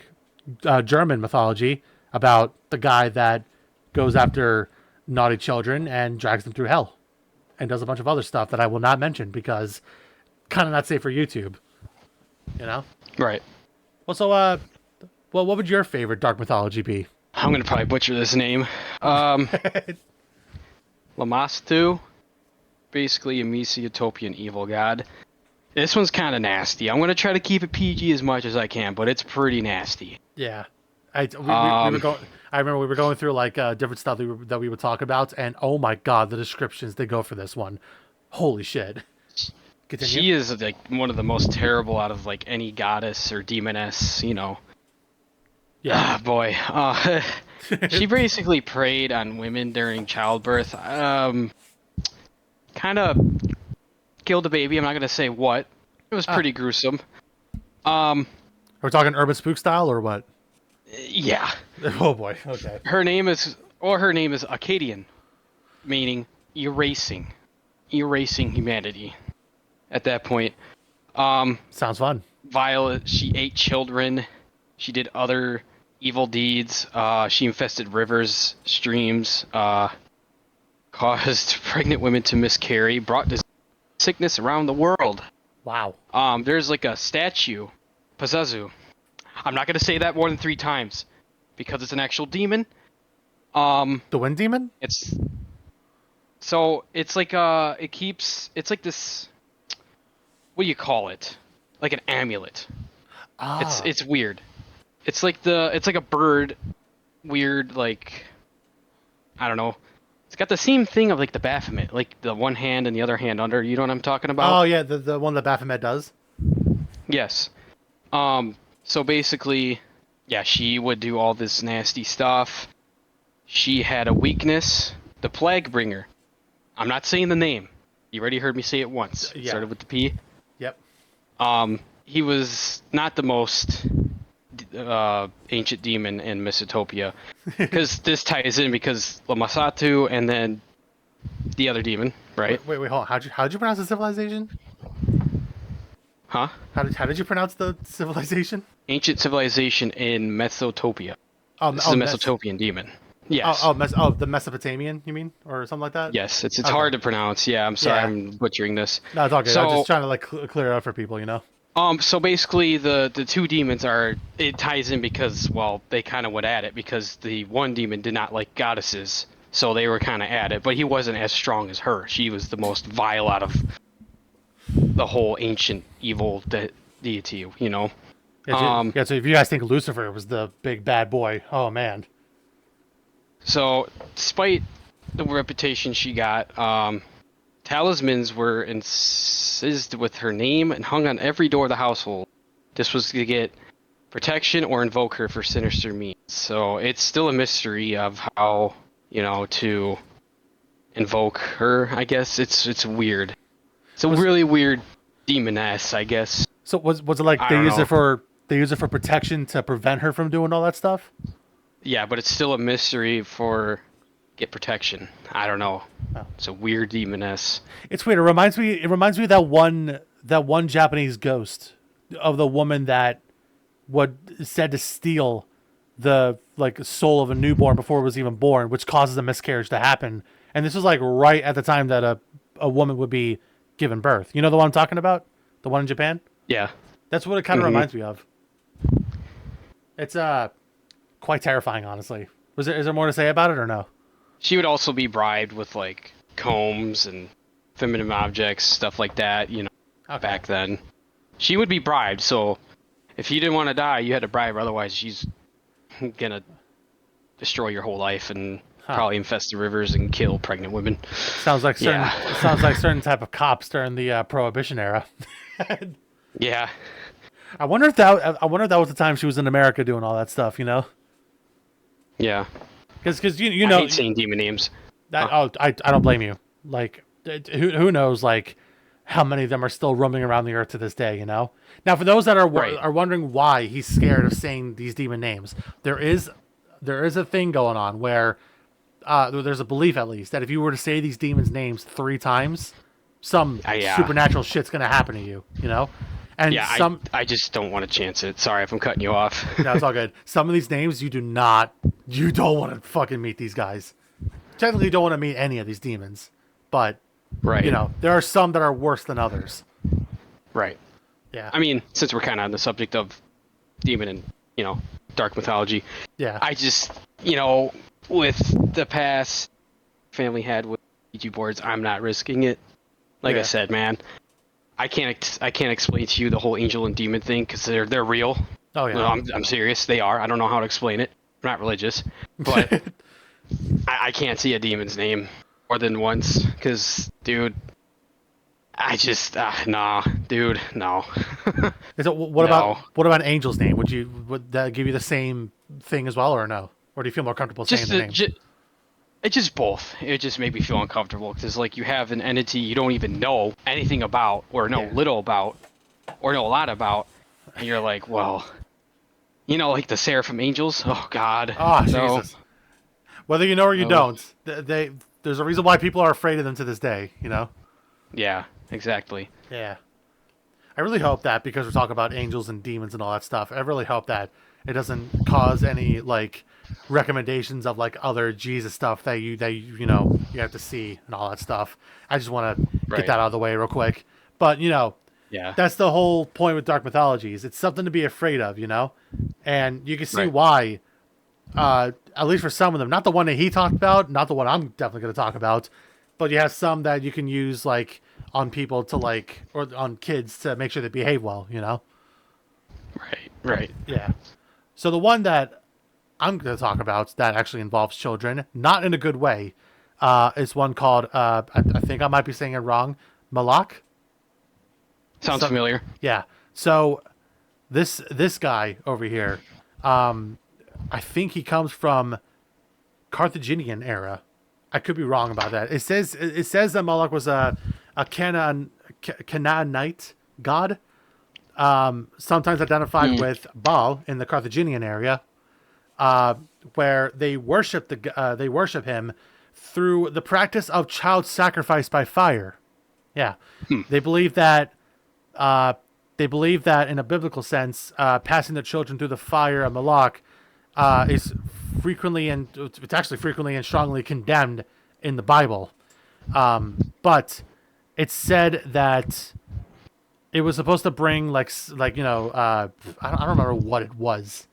German mythology about the guy that goes after naughty children and drags them through hell and does a bunch of other stuff that I will not mention because kind of not safe for YouTube, you know? Right. Well, so, well, what would your favorite dark mythology be? I'm gonna probably butcher this name. Lamastu, basically a Mesopotamian evil god. This one's kind of nasty. I'm gonna try to keep it PG as much as I can, but it's pretty nasty. Yeah, we were going. I remember we were going through like different stuff that we would talk about, and oh my god, the descriptions they go for this one, holy shit! Continue. She is like one of the most terrible out of like any goddess or demoness, you know. Yeah, Boy. She basically preyed on women during childbirth. Kind of killed a baby. I'm not gonna say what. It was pretty gruesome. Are we talking urban spook style or what? Yeah. Oh boy. Okay. Her name is Akkadian, meaning erasing humanity. At that point, Sounds fun. Violet, she ate children. She did other evil deeds. She infested rivers, streams, caused pregnant women to miscarry, brought sickness around the world. Wow. There's like a statue, Pazuzu. I'm not gonna say that more than 3 times, because it's an actual demon. The wind demon? It's like it's like this. What do you call it? Like an amulet. Ah. It's weird. It's like a bird, weird, like, I don't know. It's got the same thing of like the Baphomet, like the one hand and the other hand under. You know what I'm talking about? Oh yeah, the one that Baphomet does. Yes. So basically, yeah, she would do all this nasty stuff. She had a weakness, the Plague Bringer. I'm not saying the name. You already heard me say it once. It Yeah. started with the P. Yep. He was not the most ancient demon in Mesopotamian, because this ties in because Lamasatu and then the other demon, right? Wait, hold on. How'd you pronounce the civilization? Huh? How did you pronounce the civilization? Ancient civilization in Mesopotamia. This is a Mes- Mesopotamian demon. Yes. The Mesopotamian, you mean, or something like that? Yes, it's Okay. hard to pronounce. Yeah, I'm sorry, Yeah. I'm butchering this. No, it's all good. So, I'm just trying to like clear it up for people, you know. So basically, the 2 demons it ties in because, well, they kind of went at it because the one demon did not like goddesses, so they were kind of at it. But he wasn't as strong as her. She was the most vile out of the whole ancient evil deity, you know. Yeah, so if you guys think Lucifer was the big bad boy, oh man. So, despite the reputation she got, talismans were incised with her name and hung on every door of the household. This was to get protection or invoke her for sinister means. So, it's still a mystery of how, you know, to invoke her, I guess. It's weird. It's a really weird demoness, I guess. So was it like they use it for protection to prevent her from doing all that stuff? Yeah, but it's still a mystery for get protection. I don't know. Oh. It's a weird demoness. It's weird. It reminds me of that one Japanese ghost of the woman that said to steal the like soul of a newborn before it was even born, which causes a miscarriage to happen. And this was like right at the time that a woman would be given birth. You know the one I'm talking about? The one in Japan? Yeah. That's what it kind of reminds me of. It's quite terrifying, honestly. Is there more to say about it or no? She would also be bribed with like combs and feminine objects, stuff like that, you know, back then. She would be bribed, so if you didn't want to die, you had to bribe her, otherwise she's gonna destroy your whole life and probably infest the rivers and kill pregnant women. Sounds like certain type of cops during the Prohibition era. Yeah. I wonder if that was the time she was in America doing all that stuff. You know, Yeah. because you I know hate saying demon names. that. Oh, I don't blame you. Like, who knows? Like, how many of them are still roaming around the earth to this day? You know. Now, for those that Right. are wondering why he's scared of saying these demon names, there is a thing going on where there's a belief at least that if you were to say these demons' names 3 times, some Yeah. supernatural shit's gonna happen to you. You know, and Yeah, some. I just don't want to chance it. Sorry if I'm cutting you off. No, it's all good. Some of these names you don't want to fucking meet these guys. Technically, you don't want to meet any of these demons, but Right. there are some that are worse than others. Right. Yeah, I mean, since we're kind of on the subject of demon and, dark mythology, yeah, I just, with the past family had with Ouija boards, I'm not risking it. Like I yeah. said, man, I can't explain to you the whole angel and demon thing because they're real. Oh No, yeah. I'm serious. They are. I don't know how to explain it. I'm not religious, but I can't see a demon's name more than once because, dude, I just nah, dude, no, Is it no. what about Angel's name? Would that give you the same thing as well, or no? Or do you feel more comfortable saying Just the the, name? it just both. It just made me feel uncomfortable because like you have an entity you don't even know anything about, or know Yeah. little about, or know a lot about, and you're like, well, like the seraphim angels. Oh God, Oh no, Jesus. Whether you know or you no. don't, there's a reason why people are afraid of them to this day. You know. Yeah, exactly. Yeah. I really hope that because we're talking about angels and demons and all that stuff, I really hope that it doesn't cause any like recommendations of like other Jesus stuff that you have to see and all that stuff. I just want to get Right. that out of the way real quick. But Yeah. that's the whole point with dark mythologies. It's something to be afraid of, and you can see Right. why. At least for some of them, not the one that he talked about, not the one I'm definitely going to talk about, but you have some that you can use like on people to like or on kids to make sure they behave well. Right. Right. Yeah. So the one that I'm going to talk about that actually involves children, not in a good way, is one called I think I might be saying it wrong, Malak. Sounds So familiar. yeah. So this guy over here, I think he comes from Carthaginian era. I could be wrong about that. It says that Moloch was a Canaanite god, sometimes identified Hmm. with Baal in the Carthaginian area, where they worship him through the practice of child sacrifice by fire. Yeah, Hmm. they believe that uh, in a biblical sense, passing the children through the fire of Moloch is frequently and it's actually frequently and strongly condemned in the Bible. But it's said that it was supposed to bring I don't remember what it was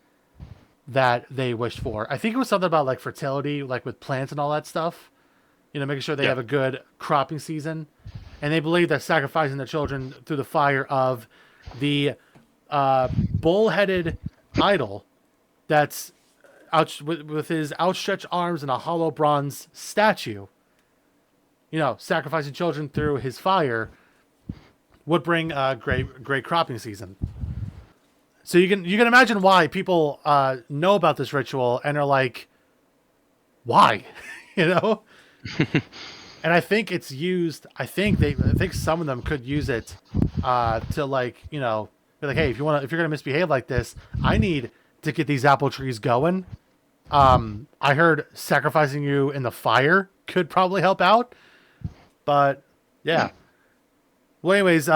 that they wished for. I think it was something about like fertility, like with plants and all that stuff. Making sure they Yeah. have a good cropping season, and they believe that sacrificing the children through the fire of the bull-headed idol that's with his outstretched arms and a hollow bronze statue, sacrificing children through his fire would bring a great cropping season. So you can imagine why people know about this ritual and are like, why, you know? And I think it's used. I think some of them could use it to like be like, hey, if you're gonna misbehave like this, I need to get these apple trees going. I heard sacrificing you in the fire could probably help out, but yeah. Well, anyways,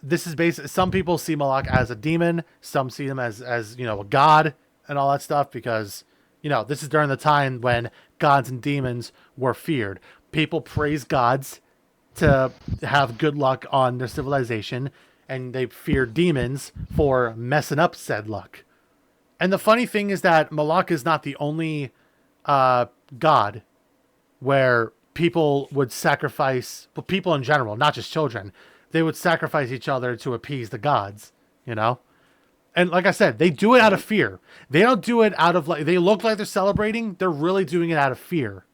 this is based. Some people see Moloch as a demon. Some see him as a god and all that stuff because this is during the time when gods and demons were feared. People praise gods to have good luck on their civilization, and they fear demons for messing up said luck. And the funny thing is that Moloch is not the only god where people would sacrifice, but people in general, not just children, they would sacrifice each other to appease the gods, you know? And like I said, they do it out of fear. They don't do it out of like, they look like they're celebrating. They're really doing it out of fear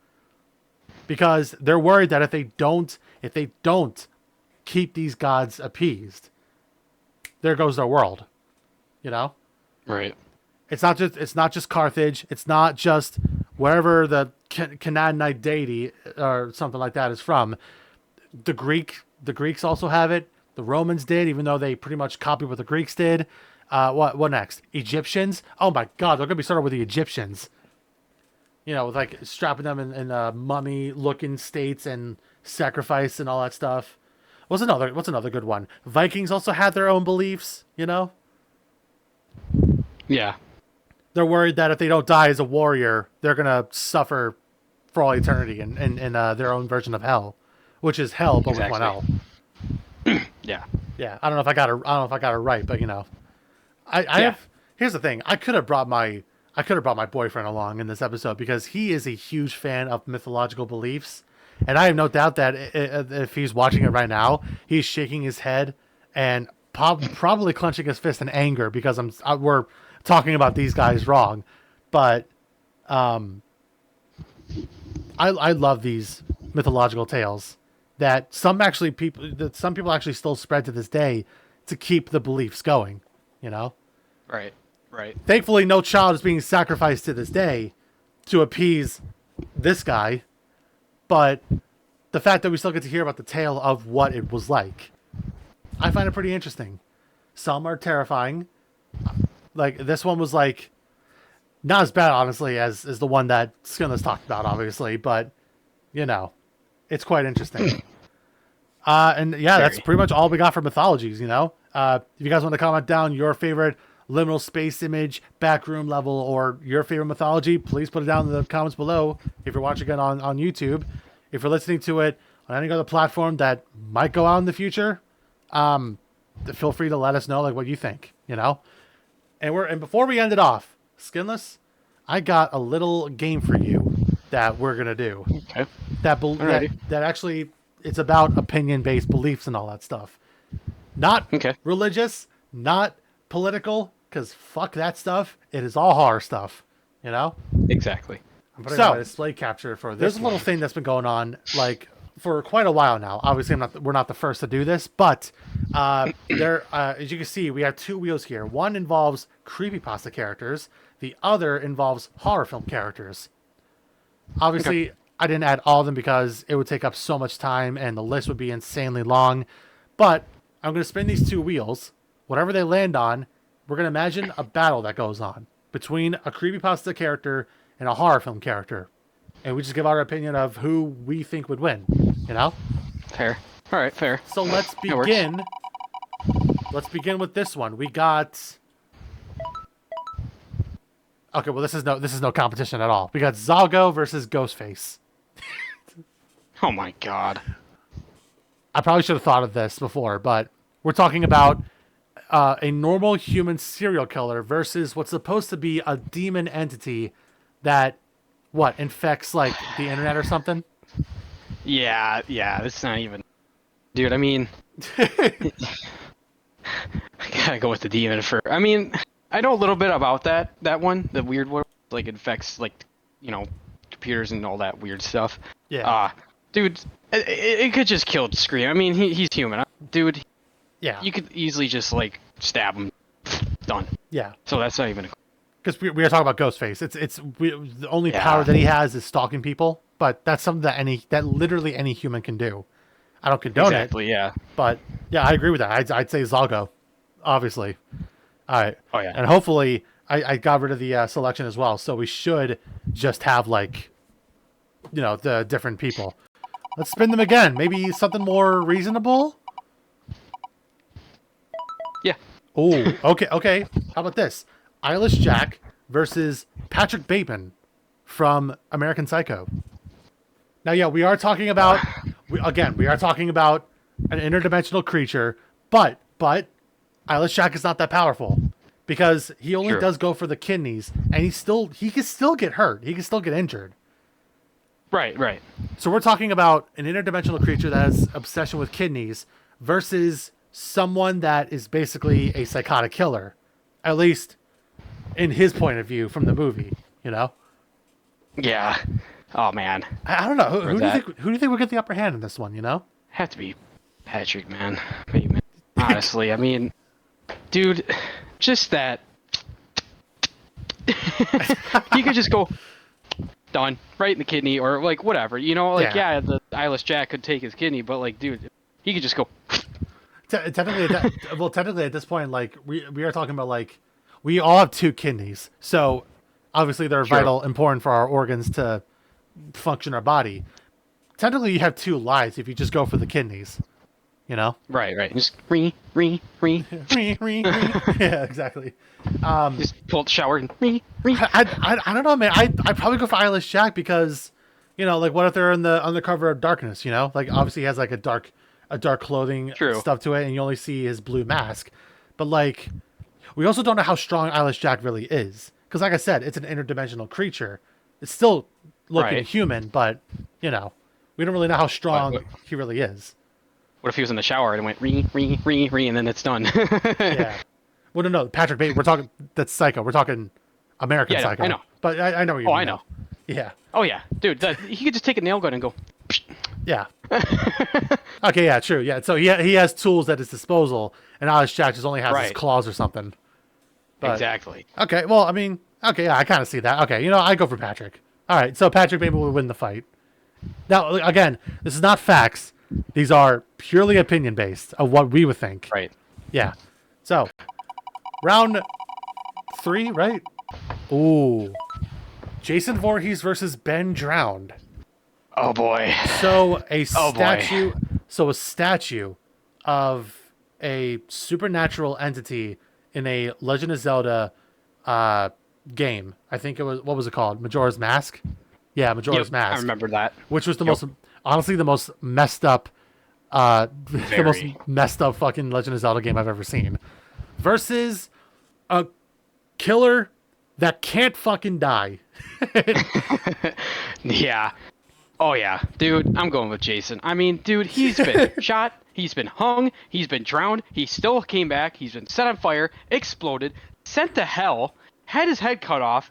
because they're worried that if they don't keep these gods appeased, there goes their world. You know? Right. It's not just Carthage. It's not just wherever the Canaanite deity or something like that is from. The Greeks also have it. The Romans did, even though they pretty much copied what the Greeks did. What next? Egyptians. Oh my God, they're gonna be started with the Egyptians. You know, with like strapping them in mummy looking states and sacrifice and all that stuff. What's another good one? Vikings also had their own beliefs. You know, Yeah. they're worried that if they don't die as a warrior, they're gonna suffer for all eternity in their own version of hell, which is hell but with one L. Yeah. Yeah, I don't know if I got it right, but you know, I have. Here's the thing: I could have brought my boyfriend along in this episode because he is a huge fan of mythological beliefs, and I have no doubt that if he's watching it right now, he's shaking his head and probably clenching his fist in anger because we're talking about these guys wrong. But I love these mythological tales that some people actually still spread to this day to keep the beliefs going. You know. Right. Right. Thankfully, no child is being sacrificed to this day to appease this guy. But the fact that we still get to hear about the tale of what it was like, I find it pretty interesting. Some are terrifying. Like, this one was like, not as bad, honestly, as the one that Skinless talked about, obviously. But, you know, it's quite interesting. And yeah, that's pretty much all we got for mythologies, you know? If you guys want to comment down your favorite liminal space image, backroom level, or your favorite mythology, please put it down in the comments below if you're watching it on YouTube. If you're listening to it on any other platform that might go out in the future, feel free to let us know like what you think, you know? And before we end it off, Skinless, I got a little game for you that we're gonna do. Okay. That actually it's about opinion-based beliefs and all that stuff. Not religious, not political, because fuck that stuff. It is all horror stuff, you know? Exactly. I'm putting on my display capture for this. There's a little thing that's been going on like for quite a while now. Obviously, we're not the first to do this, but as you can see, we have two wheels here. One involves creepypasta characters. The other involves horror film characters. Obviously, I didn't add all of them because it would take up so much time and the list would be insanely long. But I'm going to spin these two wheels. Whatever they land on, we're going to imagine a battle that goes on between a creepypasta character and a horror film character. And we just give our opinion of who we think would win, you know? Fair. All right, fair. So let's begin. Let's begin with this one. We got... Okay, well, this is no competition at all. We got Zalgo versus Ghostface. Oh my God. I probably should have thought of this before, but we're talking about a normal human serial killer versus what's supposed to be a demon entity that, infects, like, the internet or something? Yeah, it's not even... Dude, I mean... I gotta go with the demon for... I mean, I know a little bit about that one, the weird one. Like, infects, like, you know, computers and all that weird stuff. Yeah. Dude, it could just kill Scream. I mean, he's human. Dude, yeah. You could easily just, like, stab him. Done. Yeah. So that's not even... Because we are talking about Ghostface. The only power that he has is stalking people, but that's something that literally any human can do. I don't condone it. Exactly, yeah. But, yeah, I agree with that. I'd say Zalgo, obviously. All right. Oh, yeah. And hopefully, I got rid of the selection as well, so we should just have, like, you know, the different people. Let's spin them again. Maybe something more reasonable? Yeah. Oh, okay. How about this? Eilish Jack versus Patrick Bateman from American Psycho. Now, yeah, we are talking about an interdimensional creature, but Eilish Jack is not that powerful because he only does go for the kidneys, and he can still get hurt. He can still get injured. Right. So we're talking about an interdimensional creature that has obsession with kidneys versus someone that is basically a psychotic killer, at least in his point of view from the movie, you know? Yeah. Oh, man. I don't know. Who do you think will get the upper hand in this one, you know? Have to be Patrick, man. Bateman. Honestly, I mean, dude, just that. He could just go done right in the kidney or like whatever, you know, like the eyeless Jack could take his kidney, but like, dude, he could just go. Technically at this point, like we are talking about like we all have 2 kidneys, so obviously they're vital, important for our organs to function our body. Technically, you have 2 lives if you just go for the kidneys, you know? Right. Just re. Yeah, exactly. Just pull out the shower and re. I don't know, man. I'd probably go for Eyeless Jack because, you know, like what if they're on the cover of Darkness, you know? Like obviously he has like a dark clothing stuff to it, and you only see his blue mask. But like, we also don't know how strong Eyeless Jack really is. Because like I said, it's an interdimensional creature. It's still looking human, but, you know, we don't really know how strong he really is. What if he was in the shower and went re, and then it's done? Yeah. Well, no, Patrick Bateman. We're talking, that's Psycho. We're talking American Psycho. I know. But I know what you mean. I know. Yeah. Oh, yeah. Dude, he could just take a nail gun and go. Yeah. Okay, yeah, true. Yeah, so he has tools at his disposal, and Eyeless Jack just only has his claws or something. But, exactly. Okay, well, I mean, okay, yeah, I kind of see that. Okay, you know, I go for Patrick. All right, so Patrick Bateman will win the fight. Now, again, this is not facts. These are purely opinion-based of what we would think. Right. Yeah. So, round 3, right? Ooh. Jason Voorhees versus Ben Drowned. Oh, boy. So, a statue of a supernatural entity in a Legend of Zelda game. I think it was, what was it called? Majora's Mask? Yeah, Majora's Mask. I remember that. Which was the most, honestly, the most messed up, the most messed up fucking Legend of Zelda game I've ever seen. Versus a killer that can't fucking die. Yeah. Oh, yeah. Dude, I'm going with Jason. I mean, dude, he's been shot. He's been hung. He's been drowned. He still came back. He's been set on fire, exploded, sent to hell, had his head cut off.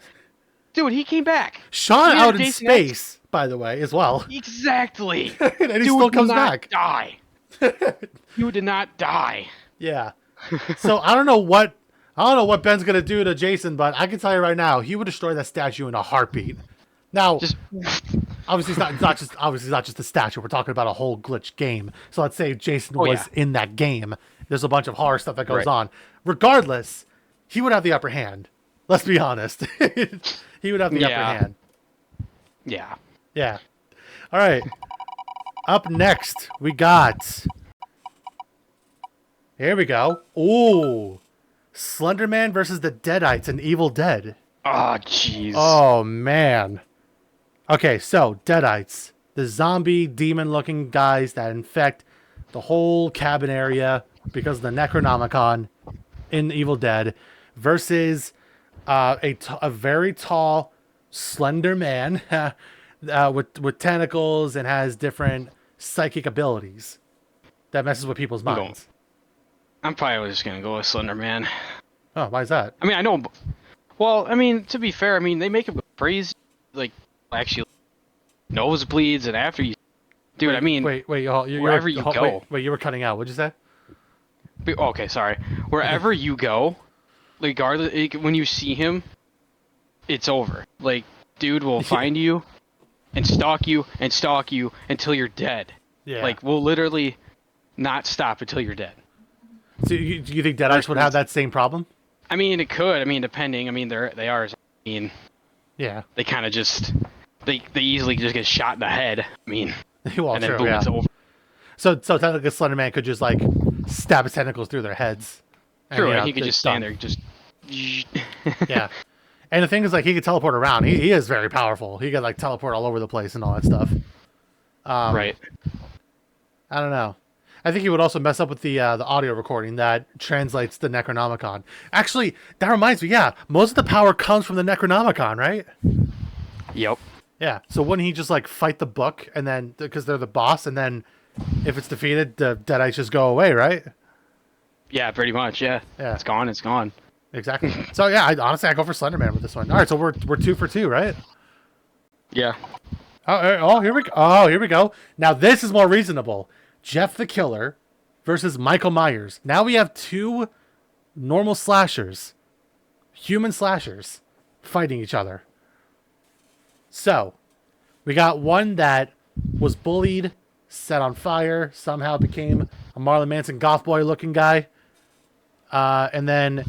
Dude, he came back. Shot out in space, by the way, as well. Exactly. And he still comes back. Die. You did not die. Yeah. So I don't know what Ben's gonna do to Jason, but I can tell you right now, he would destroy that statue in a heartbeat. Now, obviously it's not just a statue. We're talking about a whole glitch game. So let's say Jason was in that game. There's a bunch of horror stuff that goes on. Regardless, he would have the upper hand. Let's be honest. He would have the upper hand. Yeah. Yeah. All right. Up next, we got. Here we go. Ooh. Slenderman versus the Deadites in Evil Dead. Oh, jeez. Oh, man. Okay, so Deadites. The zombie, demon-looking guys that infect the whole cabin area because of the Necronomicon in Evil Dead versus a very tall, slender man with tentacles and has different psychic abilities that messes with people's minds. I'm probably just gonna go with Slender Man. Oh, why is that? I mean, I know. Well, I mean, to be fair, I mean they make him crazy, like actually nosebleeds, and after you, dude. I mean, wherever you go. Wait, you were cutting out. What'd you say? Okay, sorry. Wherever you go, regardless, when you see him, it's over. Like, dude will find you and stalk you until you're dead. Yeah. Like, we'll literally not stop until you're dead. So you think Deadites would have that same problem? I mean, it could. I mean, depending. I mean, they are. I mean, yeah. They kind of just they easily just get shot in the head. I mean, well, and then boom, it's over. So technically, Slender Man could just like stab his tentacles through their heads. True, and he could just stand there, just. Yeah, and the thing is, like, he could teleport around. He is very powerful. He could like teleport all over the place and all that stuff. Right. I don't know. I think he would also mess up with the audio recording that translates the Necronomicon. Actually, that reminds me, yeah, most of the power comes from the Necronomicon, right? Yep. Yeah, so wouldn't he just, like, fight the book, and then, because they're the boss, and then if it's defeated, the Deadites just go away, right? Yeah, pretty much, yeah. It's gone. Exactly. So, yeah, honestly, I go for Slenderman with this one. All right, so we're 2 for 2, right? Yeah. Oh, here we go. Oh, here we go. Now, this is more reasonable. Jeff the Killer versus Michael Myers. Now we have 2 normal slashers, human slashers, fighting each other. So, we got one that was bullied, set on fire, somehow became a Marlon Manson goth boy looking guy. And then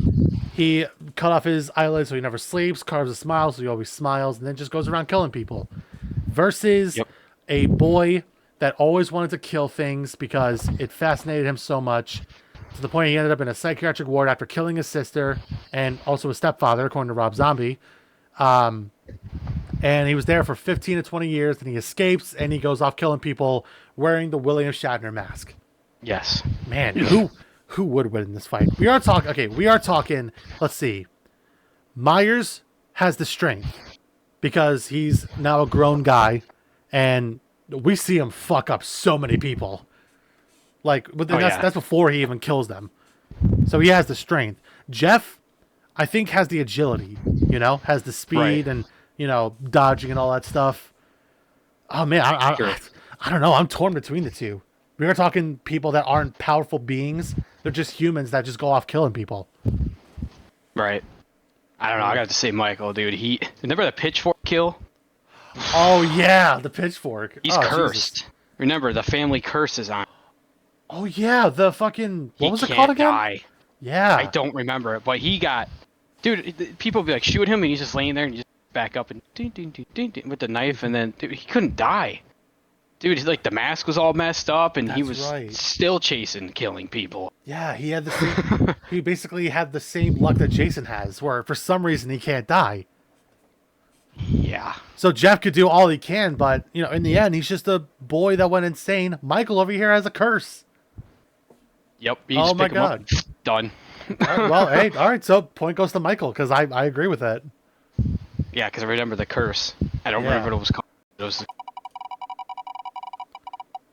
he cut off his eyelids so he never sleeps, carves a smile so he always smiles, and then just goes around killing people. Versus a boy that always wanted to kill things because it fascinated him so much to the point he ended up in a psychiatric ward after killing his sister and also his stepfather, according to Rob Zombie. And he was there for 15 to 20 years, and he escapes, and he goes off killing people wearing the William Shatner mask. Yes. Man, who would win in this fight? We are talking, let's see. Myers has the strength because he's now a grown guy, and we see him fuck up so many people. But that's before he even kills them. So he has the strength. Jeff, I think, has the agility, has the speed and, dodging and all that stuff. Oh, man, I don't know. I'm torn between the two. We are talking people that aren't powerful beings. They're just humans that just go off killing people. Right. I don't know. I got to say Michael, dude. Remember the pitchfork kill? Oh, yeah, the pitchfork. He's cursed. Jesus. Remember, the family curse is on. Oh, yeah, the fucking... What was it called again? Die. Yeah. I don't remember it, but he got... Dude, people be like, shoot him, and he's just laying there, and you just back up and with the knife, and then dude, he couldn't die. Dude, the mask was all messed up, and he was still killing people. Yeah, he had the same... he basically had the same luck that Jason has, where for some reason he can't die. Yeah. So Jeff could do all he can, but, in the end, he's just a boy that went insane. Michael over here has a curse. Yep. Oh, my God. Done. Well, hey, all right, so point goes to Michael, because I agree with that. Yeah, because I remember the curse. I don't remember what it was called. It was...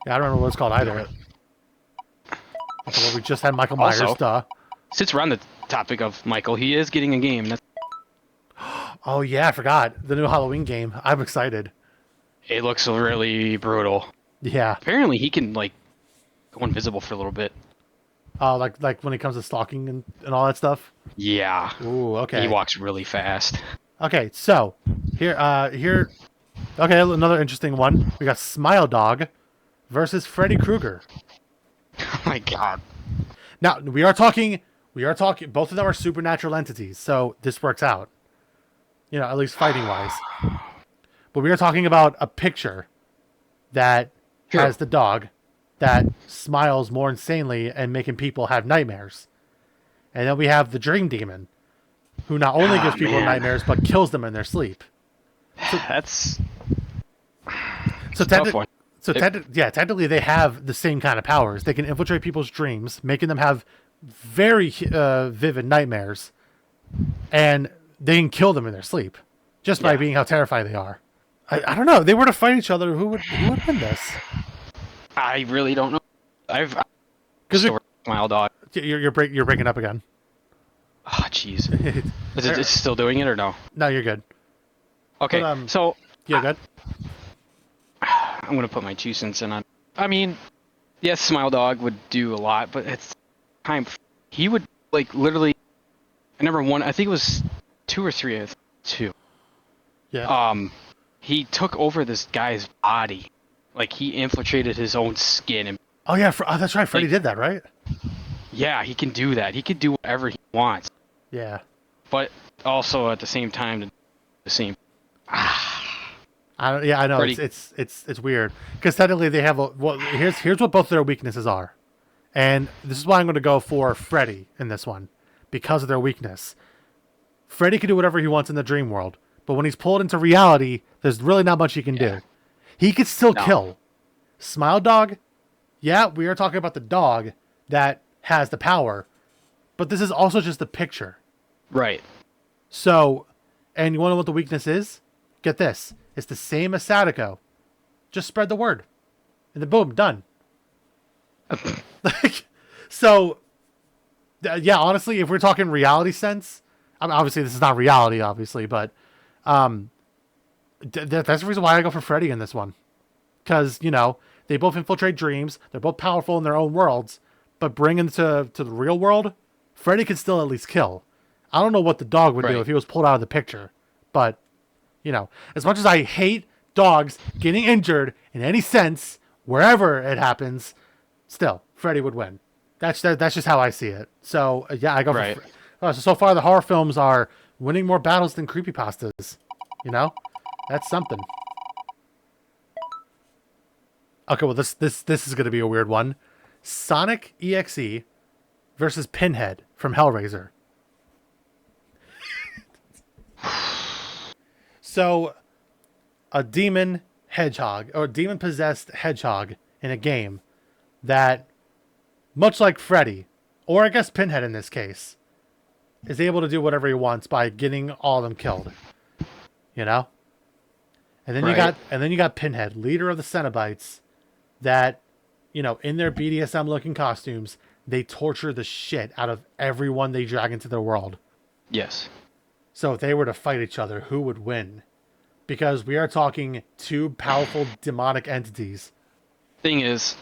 Yeah, I don't remember what it's called either. Well, we just had Michael Myers, duh. Since we're on the topic of Michael, he is getting a game. Oh, yeah, I forgot. The new Halloween game. I'm excited. It looks really brutal. Yeah. Apparently, he can, go invisible for a little bit. Oh, like when it comes to stalking and all that stuff? Yeah. Ooh, okay. He walks really fast. Okay, so, here... Okay, another interesting one. We got Smile Dog versus Freddy Krueger. Oh my God. Now, we are talking, both of them are supernatural entities, so this works out. At least fighting-wise. But we are talking about a picture that has the dog that smiles more insanely and making people have nightmares. And then we have the Dream Demon, who not only gives people nightmares, but kills them in their sleep. So technically they have the same kind of powers. They can infiltrate people's dreams, making them have very vivid nightmares, and they can kill them in their sleep just by being how terrified they are. I don't know. If they were to fight each other, who would win this? I really don't know. Because Smile Dog. You're breaking up again. Oh, jeez. Is it still doing it or no? No, you're good. Okay, so... You're good? I'm going to put my 2 cents in on... I mean, yes, Smile Dog would do a lot, but it's time... He would, literally... I think it was 2 or 3, 2. Yeah. He took over this guy's body. He infiltrated his own skin. And, oh, yeah, that's right. Freddy did that, right? Yeah, he can do that. He can do whatever he wants. Yeah. But also, at the same time, the same... I know. Freddy. It's weird. Because technically they have here's what both their weaknesses are. And this is why I'm going to go for Freddy in this one. Because of their weakness. Freddy can do whatever he wants in the dream world. But when he's pulled into reality, there's really not much he can do. He could still kill. Smile Dog, we are talking about the dog that has the power. But this is also just a picture. Right. So, and you want to know what the weakness is? Get this. It's the same as Sadako. Just spread the word. And then boom, done. So, honestly, if we're talking reality sense, obviously this is not reality, obviously, but that's the reason why I go for Freddy in this one. Because, they both infiltrate dreams. They're both powerful in their own worlds. But bringing to the real world, Freddy can still at least kill. I don't know what the dog would do if he was pulled out of the picture. But, as much as I hate dogs getting injured in any sense, wherever it happens, still, Freddy would win. That's just how I see it. So, yeah, I go for... So far, the horror films are winning more battles than creepypastas. That's something. Okay, well, this is going to be a weird one. Sonic EXE versus Pinhead from Hellraiser. So, a demon hedgehog, or demon-possessed hedgehog in a game that, much like Freddy, or I guess Pinhead in this case, is able to do whatever he wants by getting all of them killed. And then you got Pinhead, leader of the Cenobites, that, in their BDSM-looking costumes, they torture the shit out of everyone they drag into their world. Yes. So if they were to fight each other, who would win? Because we are talking two powerful demonic entities. Thing is,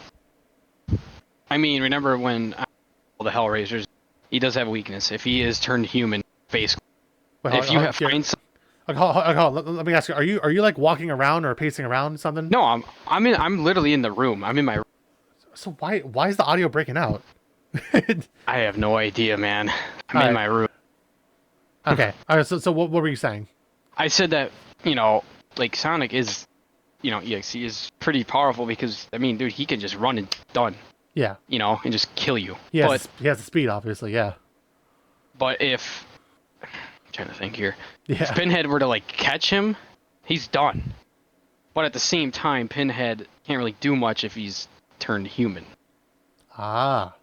remember when the Hellraisers, he does have a weakness. If he is turned human, basically. Let me ask you: Are you like walking around or pacing around or something? No, I'm literally in the room. I'm in my room. So why is the audio breaking out? I have no idea, man. I'm in my room. Okay. All right. So what were you saying? I said that Sonic is, EXE is pretty powerful because dude, he can just run and done. Yeah. And just kill you. He has the speed, obviously. Yeah. But if I'm trying to think here, if Pinhead were to catch him, he's done. But at the same time, Pinhead can't really do much if he's turned human. Ah.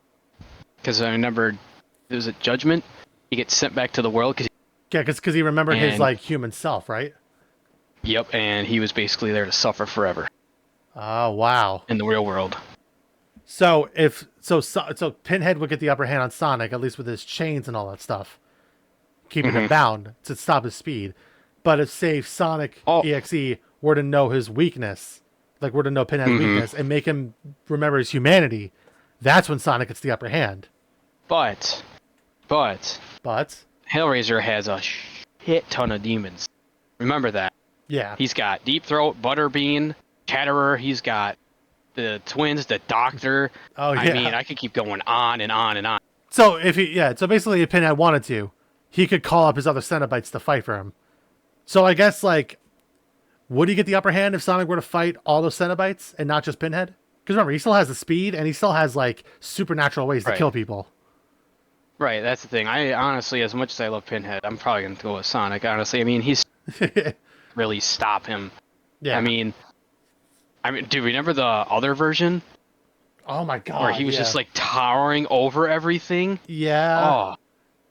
Because I remember there was a Judgment. He gets sent back to the world because he remembered his human self, right? Yep, and he was basically there to suffer forever. Oh wow! In the real world. So so Pinhead would get the upper hand on Sonic, at least with his chains and all that stuff, keeping him bound to stop his speed. But if say Sonic EXE were to know his weakness, were to know Pinhead's weakness and make him remember his humanity, that's when Sonic gets the upper hand. But Hellraiser has a shit ton of demons. Remember that. Yeah. He's got Deep Throat, Butterbean, Chatterer. He's got the twins, the Doctor. Oh, yeah. I could keep going on and on and on. So so basically if Pinhead wanted to, he could call up his other Cenobites to fight for him. So I guess would he get the upper hand if Sonic were to fight all those Cenobites and not just Pinhead? Because remember, he still has the speed and he still has supernatural ways to kill people. Right, that's the thing. I honestly, as much as I love Pinhead, I'm probably going to go with Sonic, honestly. He's really stop him. Yeah. Dude, remember the other version? Oh my god. Where he was just towering over everything? Yeah. Oh.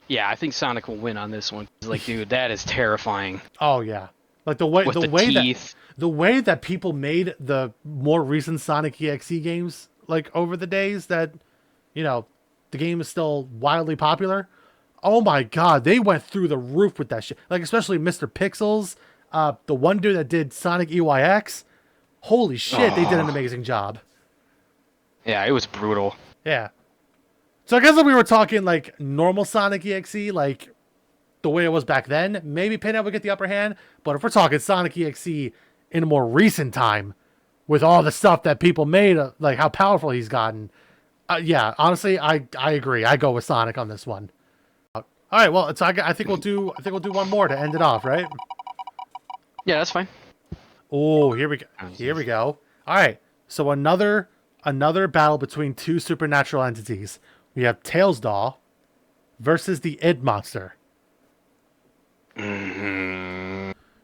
Yeah, I think Sonic will win on this one. Dude, that is terrifying. Oh yeah. The way that people made the more recent Sonic EXE games over the days that the game is still wildly popular. Oh my god, they went through the roof with that shit. Especially Mr. Pixels, the one dude that did Sonic EYX. Holy shit, they did an amazing job. Yeah, it was brutal. Yeah. So I guess if we were talking normal Sonic EXE, the way it was back then, maybe Pinhead would get the upper hand. But if we're talking Sonic EXE in a more recent time, with all the stuff that people made, how powerful he's gotten, yeah, honestly, I agree. I go with Sonic on this one. All right, well, I think we'll do one more to end it off, right? Yeah, that's fine. Oh, here we go. Here we go. All right, so another battle between two supernatural entities. We have Tails Doll versus the Id Monster.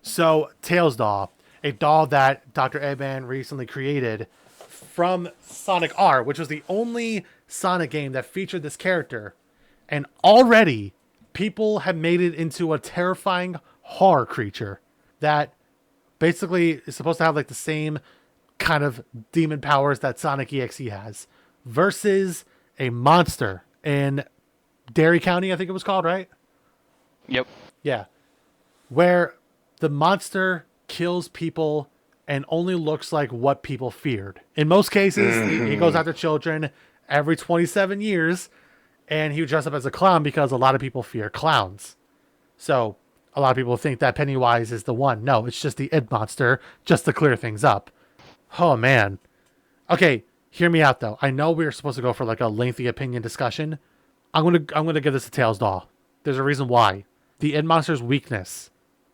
So Tails Doll, a doll that Dr. Eggman recently created from Sonic R, which was the only Sonic game that featured this character. And already, people have made it into a terrifying horror creature that basically is supposed to have the same kind of demon powers that Sonic EXE has. Versus a monster in Dairy County, I think it was called, right? Yep. Yeah. Where the monster kills people and only looks like what people feared. In most cases, he goes after children every 27 years. and he would dress up as a clown because a lot of people fear clowns. So a lot of people think that Pennywise is the one. No, it's just the id monster, just to clear things up. Oh man. Okay, hear me out though. I know we were supposed to go for like a lengthy opinion discussion. I'm gonna give this a tails doll. There's a reason why. The id monster's weakness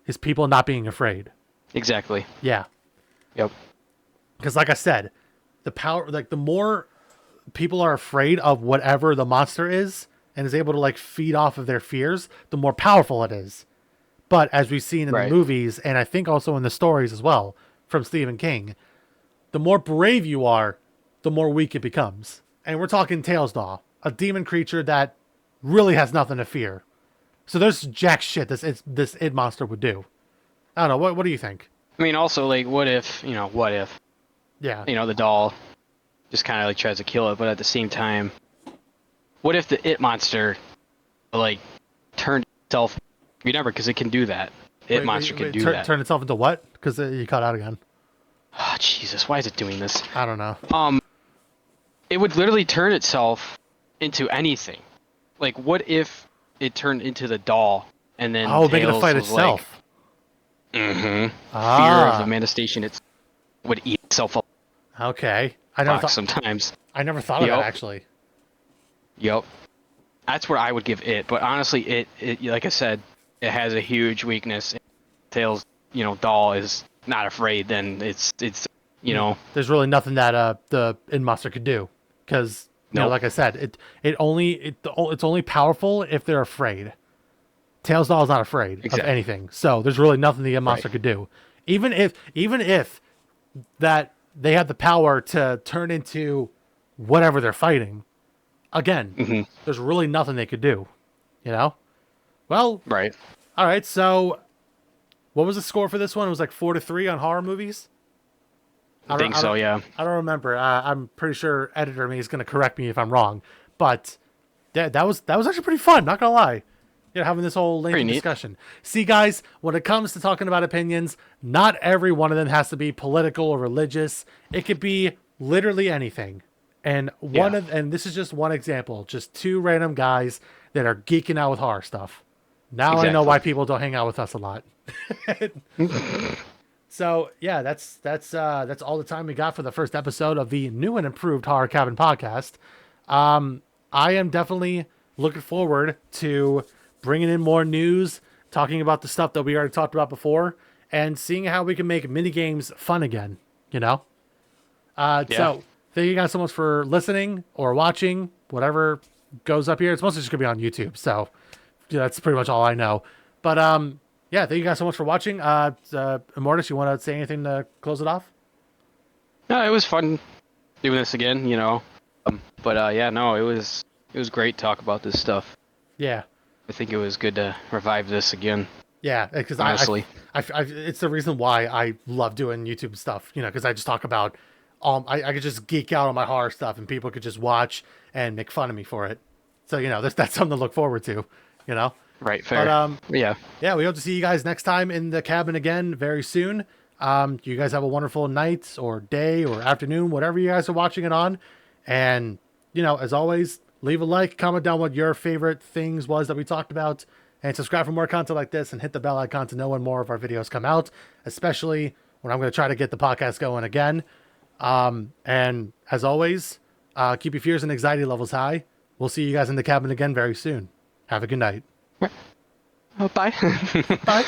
is people not being afraid. Exactly. Yeah. Yep. Because like I said, the power, like the more people are afraid of whatever the monster is and is able to like feed off of their fears, the more powerful it is. But as we've seen in the movies, and I think also in the stories as well from Stephen King, the more brave you are, the more weak it becomes. And we're talking Tailsdaw, a demon creature that really has nothing to fear. So there's jack shit this id monster would do. I don't know. What do you think? I mean, also, like, what if, Yeah. The doll just kind of, like, tries to kill it, but at the same time, what if the it monster, like, turned itself... Remember, because it can do that. Monster can do that. Turn itself into what? Because you cut out again. Oh, Jesus, why is it doing this? I don't know. It would literally turn itself into anything. Like, what if it turned into the doll, and then make it fight itself. Fear of the manifestation, it would eat itself up. Okay. I never thought sometimes. I never thought of that, actually. Yep. That's where I would give it, but honestly, it like I said, it has a huge weakness. Tails, doll is not afraid, then it's There's really nothing that the id monster could do, because like I said, it's only powerful if they're afraid. Tails doll is not afraid of anything, so there's really nothing the id monster could do. Even if that they had the power to turn into whatever they're fighting, again, there's really nothing they could do. Well, right. All right, so what was the score for this one? It was like 4-3 on horror movies? I think so, yeah. I don't remember. I'm pretty sure editor me is going to correct me if I'm wrong, but that was actually pretty fun, not going to lie. Having this whole lengthy discussion. See, guys, when it comes to talking about opinions, not every one of them has to be political or religious. It could be literally anything. And and this is just one example, just two random guys that are geeking out with horror stuff. Now I know why people don't hang out with us a lot. So yeah, that's all the time we got for the first episode of the new and improved Horror Cabin podcast. I am definitely looking forward to bringing in more news, talking about the stuff that we already talked about before, and seeing how we can make mini games fun again. So thank you guys so much for listening or watching. Whatever goes up here, it's mostly just gonna be on YouTube. So that's pretty much all I know. But thank you guys so much for watching. Immortus, you want to say anything to close it off? No, it was fun doing this again. It was great to talk about this stuff. Yeah. I think it was good to revive this again. Yeah, because honestly, it's the reason why I love doing YouTube stuff. Because I just talk about I could just geek out on my horror stuff, and people could just watch and make fun of me for it. So that's something to look forward to. Right, fair. But yeah, we hope to see you guys next time in the cabin again very soon. You guys have a wonderful night or day or afternoon, whatever you guys are watching it on. And as always, leave a like, comment down what your favorite things was that we talked about, and subscribe for more content like this, and hit the bell icon to know when more of our videos come out, especially when I'm going to try to get the podcast going again. And as always, keep your fears and anxiety levels high. We'll see you guys in the cabin again very soon. Have a good night. Bye. Bye.